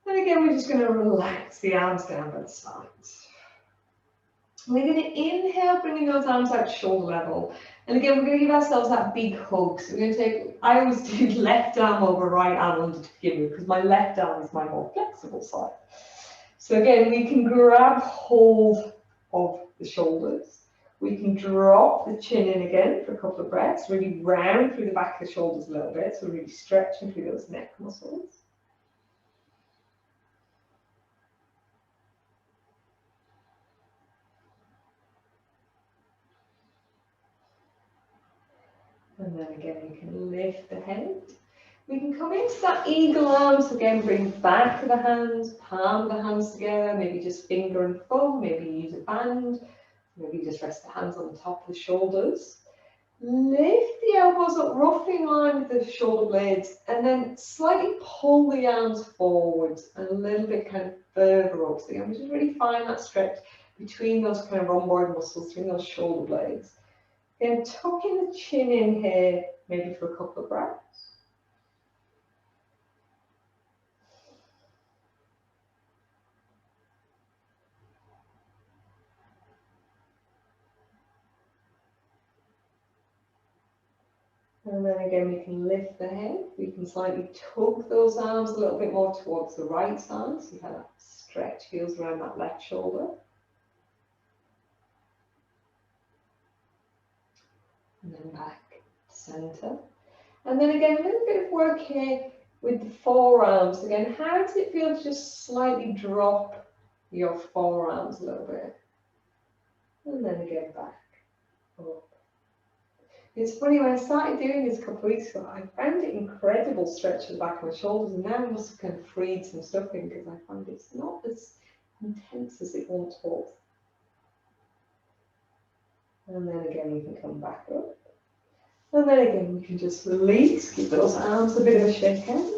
And again, we're just going to relax the arms down by the sides. We're going to inhale, bringing those arms out to shoulder level. And again, we're going to give ourselves that big hug. So we're going to take, I always do left arm over right arm under to begin with, because my left arm is my more flexible side. So again, we can grab hold of the shoulders. We can drop the chin in again for a couple of breaths, really round through the back of the shoulders a little bit, so really stretching through those neck muscles. And then again, we can lift the head. We can come into that eagle arms, again, bring back of the hands, palm of the hands together, maybe just finger and thumb, maybe use a band, maybe just rest the hands on the top of the shoulders. Lift the elbows up roughly in line with the shoulder blades, and then slightly pull the arms forwards and a little bit kind of further up. So again, we just really find that stretch between those kind of rhomboid muscles, between those shoulder blades. Again, tucking the chin in here, maybe for a couple of breaths. And then again, we can lift the head. We can slightly tug those arms a little bit more towards the right side. See how that stretch feels around that left shoulder. And then back to center. And then again, a little bit of work here with the forearms. Again, how does it feel to just slightly drop your forearms a little bit? And then again, back up. It's funny, when I started doing this a couple of weeks ago, I found it incredible stretch at the back of my shoulders, and now I must have kind of freed some stuff in because I find it's not as intense as it once was. And then again, we can come back up. And then again, we can just release, give those arms a bit of a shake out.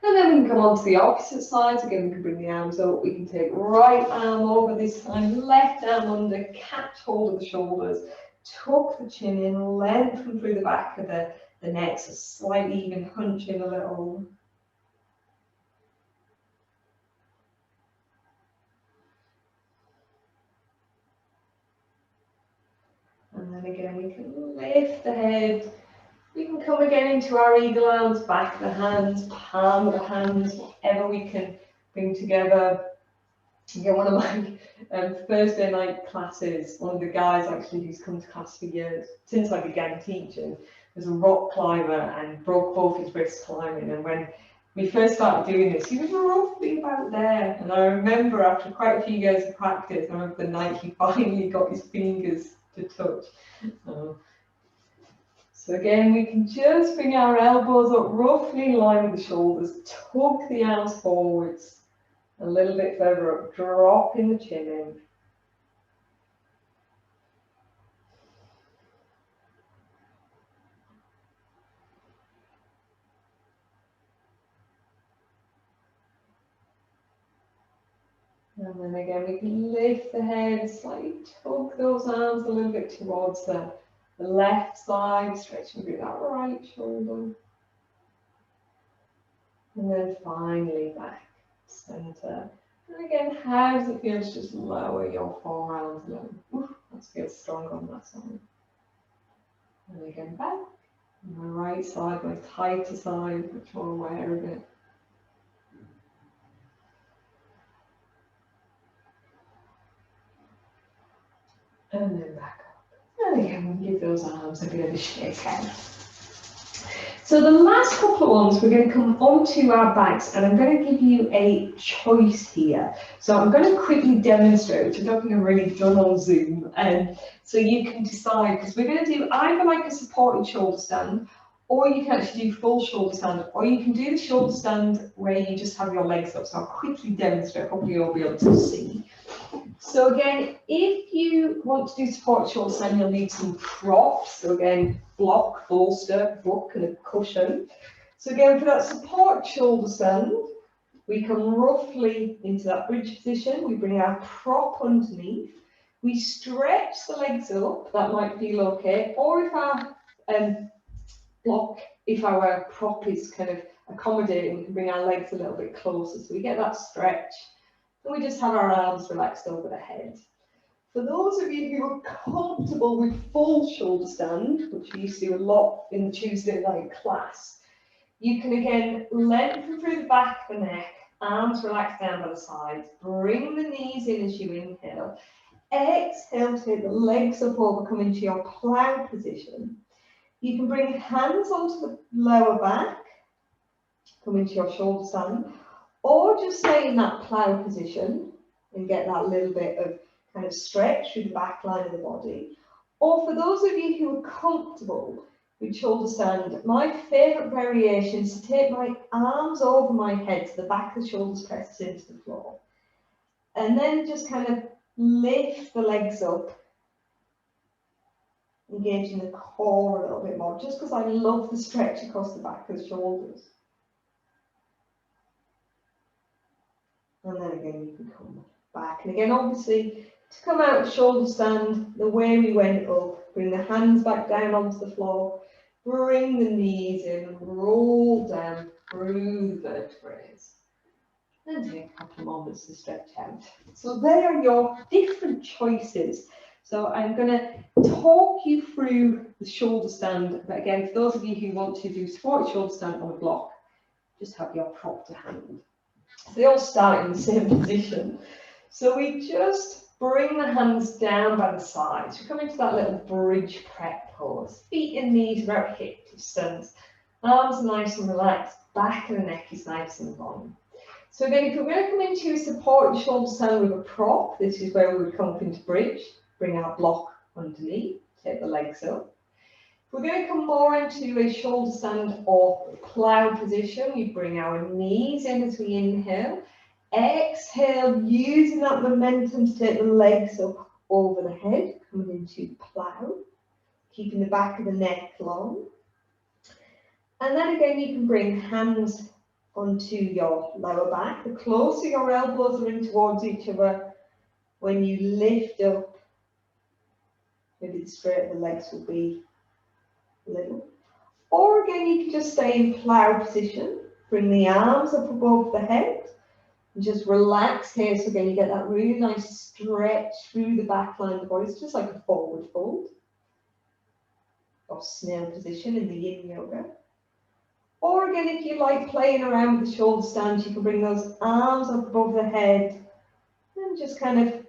And then we can come on to the opposite side. Again, we can bring the arms up. We can take right arm over this time, left arm under, catch hold of the shoulders, tuck the chin in, lengthen through the back of the neck, so slightly even hunch in a little. And then again, we can lift the head. We can come again into our eagle arms, back of the hands, palm of the hands, whatever we can bring together. Again, one of my Thursday night classes, one of the guys actually who's come to class for years, since I began teaching, was a rock climber and broke both his wrists climbing. And when we first started doing this, he was roughly about there. And I remember after quite a few years of practice, I remember the night he finally got his fingers to touch. So again, we can just bring our elbows up roughly in line with the shoulders, tuck the arms forwards, a little bit further up, dropping the chin in. And then again, we can lift the head, slightly tug those arms a little bit towards the left side, stretching through that right shoulder. And then finally back to center. And again, how does it feel to just lower your forearms a little? Oof, that feels strong on that side. And again, back. On my right side, my tighter side, much more aware of it. And then back up. And again, we'll give those arms a bit of a shake out. So the last couple of ones, we're going to come onto our backs, and I'm going to give you a choice here. So I'm going to quickly demonstrate, which I don't think I've really done on Zoom. So you can decide, because we're going to do either like a supported shoulder stand, or you can actually do full shoulder stand, or you can do the shoulder stand where you just have your legs up. So I'll quickly demonstrate, hopefully you'll be able to see. So again, if you want to do support shoulder stand, you'll need some props. So again, block, bolster, book, and a cushion. So again, for that support shoulder stand, we come roughly into that bridge position. We bring our prop underneath. We stretch the legs up. That might feel okay. Or if our if our prop is kind of accommodating, we can bring our legs a little bit closer. So we get that stretch. And we just have our arms relaxed over the head. For those of you who are comfortable with full shoulder stand, which we used to do a lot in the Tuesday night class, you can again lengthen through the back of the neck, arms relaxed down by the sides, bring the knees in as you inhale. Exhale, take the legs up over, come into your plow position. You can bring hands onto the lower back, come into your shoulder stand, or just stay in that plow position and get that little bit of kind of stretch through the back line of the body. Or for those of you who are comfortable with shoulder stand, my favourite variation is to take my arms over my head so the back of the shoulders presses into the floor. And then just kind of lift the legs up, engaging the core a little bit more, just because I love the stretch across the back of the shoulders. And then again, you can come back. And again, obviously, to come out of shoulder stand, the way we went up, bring the hands back down onto the floor, bring the knees in, roll down through the vertebrae. And take a couple of moments to stretch out. So there are your different choices. So I'm going to talk you through the shoulder stand. But again, for those of you who want to do supported shoulder stand on a block, just have your prop to hand. So they all start in the same position. So we just bring the hands down by the sides. We come into that little bridge prep pose. Feet and knees about hip distance. Arms are nice and relaxed. Back of the neck is nice and long. So again, if we're going to come into a supported shoulder stand with a prop, this is where we would come up into bridge, bring our block underneath, take the legs up. If we're going to come more into a shoulder stand or plow position, we bring our knees in as we inhale. Exhale, using that momentum to take the legs up over the head, coming into plow, keeping the back of the neck long. And then again, you can bring hands onto your lower back. The closer your elbows are in towards each other, when you lift up, maybe the straighter the legs will be a little. Or again, you can just stay in plow position, bring the arms up above the head, and just relax here. So again, you get that really nice stretch through the back line of the body. It's just like a forward fold or snail position in the yin yoga. Or again, if you like playing around with the shoulder stands, you can bring those arms up above the head and just kind of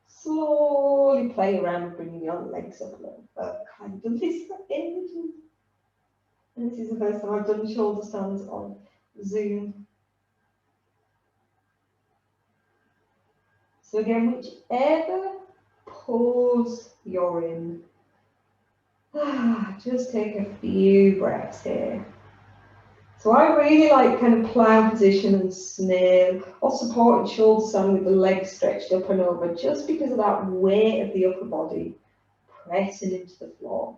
slowly play around with bringing your legs up a little. I've done this for ages. And this is the first time I've done shoulder stands on Zoom. So again, whichever pose you're in, just take a few breaths here. So I really like kind of plow position and snail or supported shoulder stand with the legs stretched up and over, just because of that weight of the upper body pressing into the floor.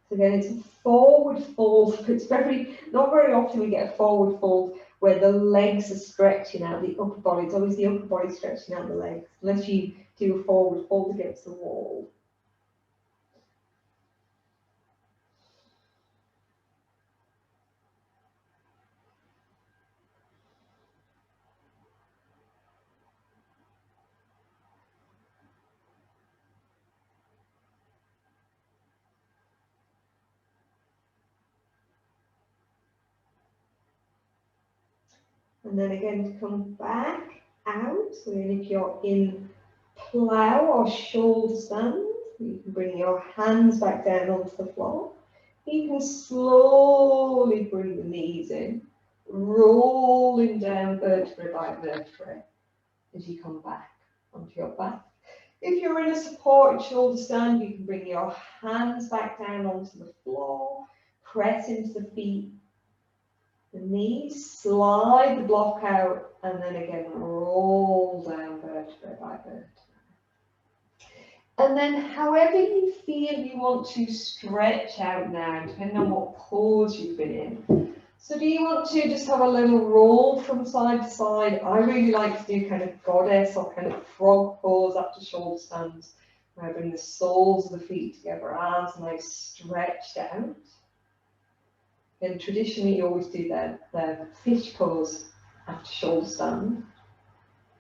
So again, it's a forward fold. It's not very often we get a forward fold where the legs are stretching out the upper body. It's always the upper body stretching out the legs, unless you do a forward fold against the wall. And then again, to come back out. So then if you're in plow or shoulder stand, you can bring your hands back down onto the floor. You can slowly bring the knees in, rolling down vertebrae by vertebrae as you come back onto your back. If you're in a supported shoulder stand, you can bring your hands back down onto the floor, press into the feet, the knees, slide the block out, and then again roll down vertebrae by vertebrae. And then however you feel you want to stretch out now, depending on what pose you've been in. So do you want to just have a little roll from side to side? I really like to do kind of goddess or kind of frog pose after shoulder stands, where I bring the soles of the feet together, arms nice stretched out. And traditionally you always do the fish pose after shoulder stand.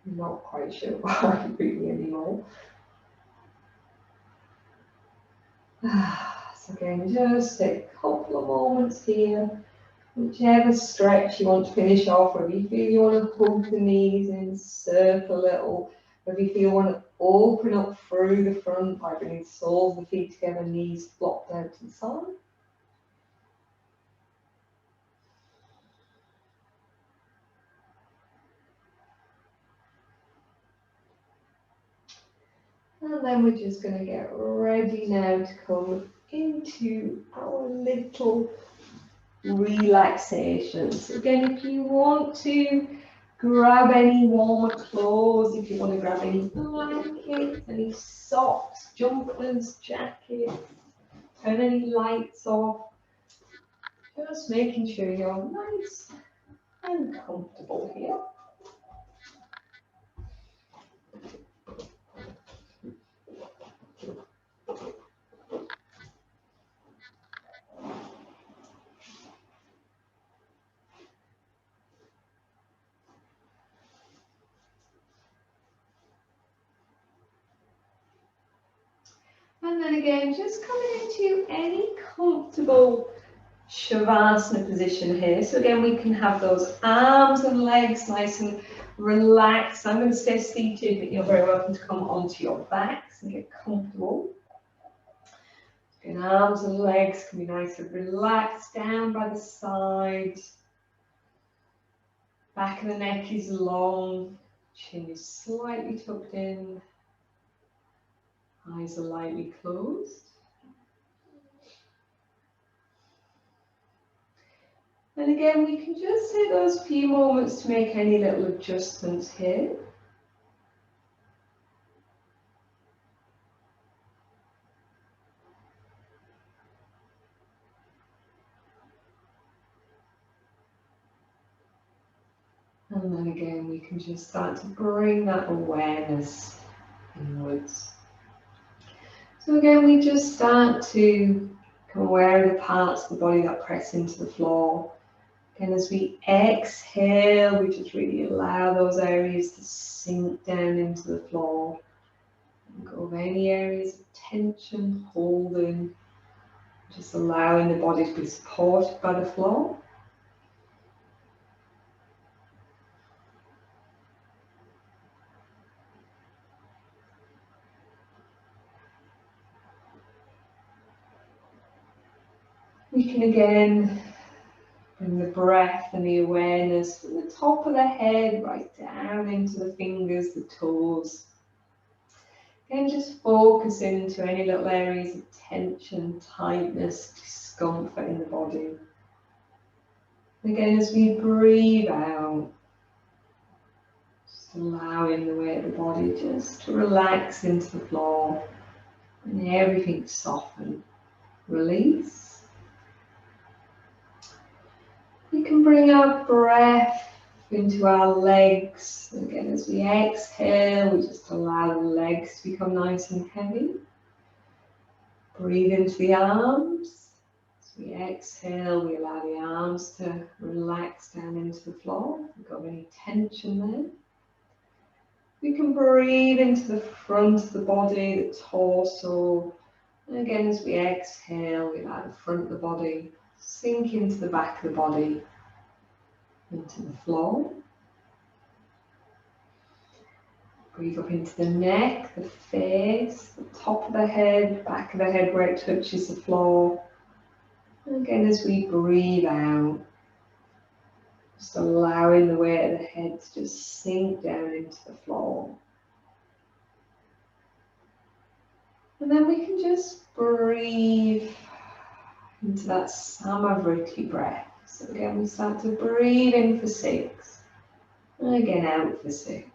I'm not quite sure why really anymore. So again, just a couple of moments here. Whichever stretch you want to finish off, whether you feel you want to hug the knees in, circle a little, whether you feel you want to open up through the front by bringing the soles of the feet together, knees flopped out to the side. And then we're just going to get ready now to come into our little relaxation. So again, if you want to grab any warmer clothes, if you want to grab any blankets, any socks, jumpers, jackets, turn any lights off, just making sure you're nice and comfortable here. And then again, just coming into any comfortable Shavasana position here. So again, we can have those arms and legs nice and relaxed. I'm going to stay seated, but you're very welcome to come onto your backs and get comfortable. Again, arms and legs can be nice and relaxed down by the side. Back of the neck is long, chin is slightly tucked in. Eyes are lightly closed. And again, we can just take those few moments to make any little adjustments here. And then again, we can just start to bring that awareness inwards. So again, we just start to become aware of the parts of the body that press into the floor. And as we exhale, we just really allow those areas to sink down into the floor. And go over any areas of tension, holding, just allowing the body to be supported by the floor. We can again bring the breath and the awareness from the top of the head right down into the fingers, the toes. Again, just focus into any little areas of tension, tightness, discomfort in the body. Again, as we breathe out, just allowing the weight of the body just to relax into the floor and everything soften, release. We can bring our breath into our legs. Again, as we exhale, we just allow the legs to become nice and heavy. Breathe into the arms. As we exhale, we allow the arms to relax down into the floor. If we've got any tension there. We can breathe into the front of the body, the torso. And again, as we exhale, we allow the front of the body sink into the back of the body, into the floor. Breathe up into the neck, the face, the top of the head, back of the head where it touches the floor. And again, as we breathe out, just allowing the weight of the head to just sink down into the floor. And then we can just breathe into that Samavriti breath. So again, we start to breathe in for 6. And again, out for 6.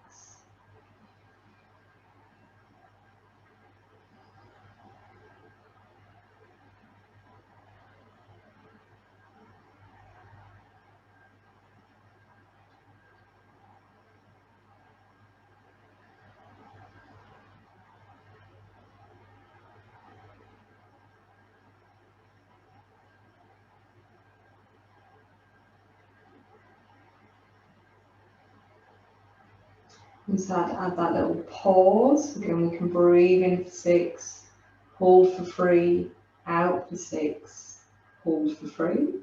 Just add that little pause. Again, we can breathe in for 6, hold for 3, out for 6, hold for 3.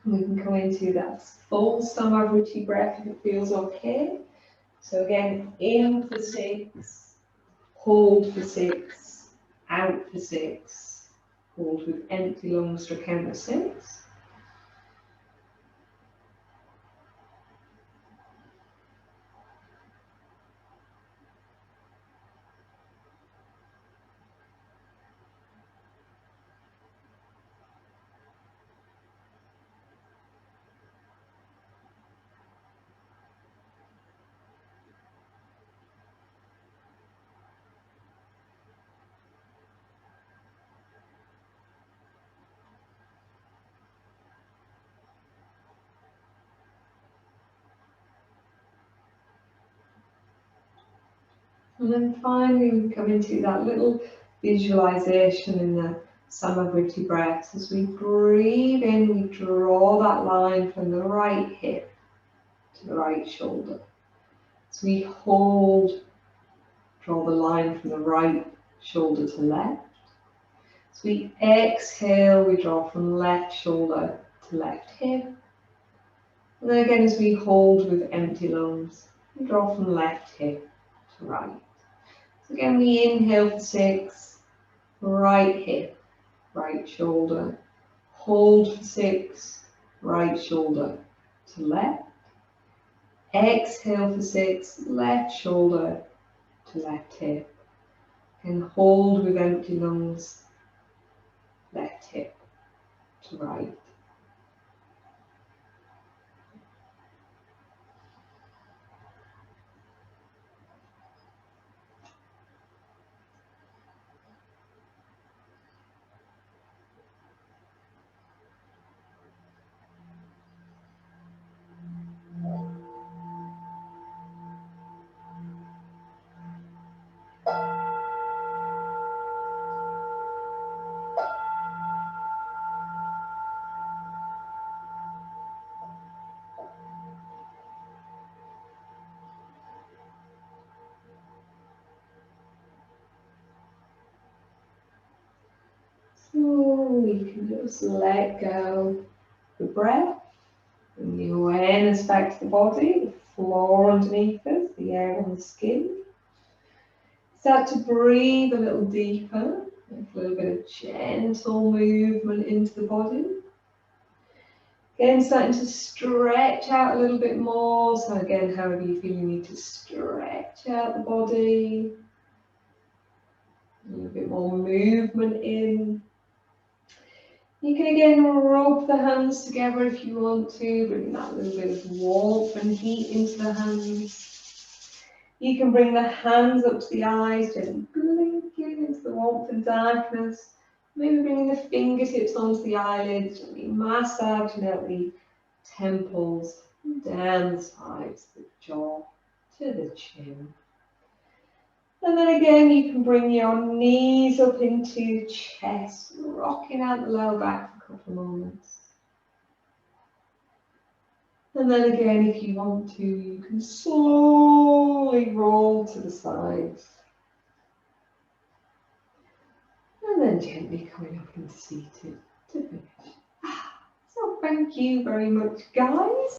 And we can come into that full Samavritti breath if it feels okay. So again, in for 6, hold for 6, out for 6, hold with empty lungs for a count of 6. And then finally we come into that little visualization in the Samavritti breaths. As we breathe in, we draw that line from the right hip to the right shoulder. As we hold, draw the line from the right shoulder to left. As we exhale, we draw from left shoulder to left hip. And then again, as we hold with empty lungs, we draw from left hip to right. So again, we inhale for 6, right hip, right shoulder. Hold for 6, right shoulder to left. Exhale for 6, left shoulder to left hip. And hold with empty lungs, left hip to right. So we can just let go the breath, bring the awareness back to the body, the floor underneath us, the air on the skin. Start to breathe a little deeper, a little bit of gentle movement into the body. Again, starting to stretch out a little bit more. So again, however you feel you need to stretch out the body. A little bit more movement in. You can again rub the hands together if you want to, bring that little bit of warmth and heat into the hands. You can bring the hands up to the eyes, gently blinking into the warmth and darkness. Maybe bringing the fingertips onto the eyelids, gently massaging out the temples, down the sides, the jaw to the chin. And then again, you can bring your knees up into chest, rocking out the lower back for a couple of moments. And then again, if you want to, you can slowly roll to the sides. And then gently coming up into seated to finish. So thank you very much, guys.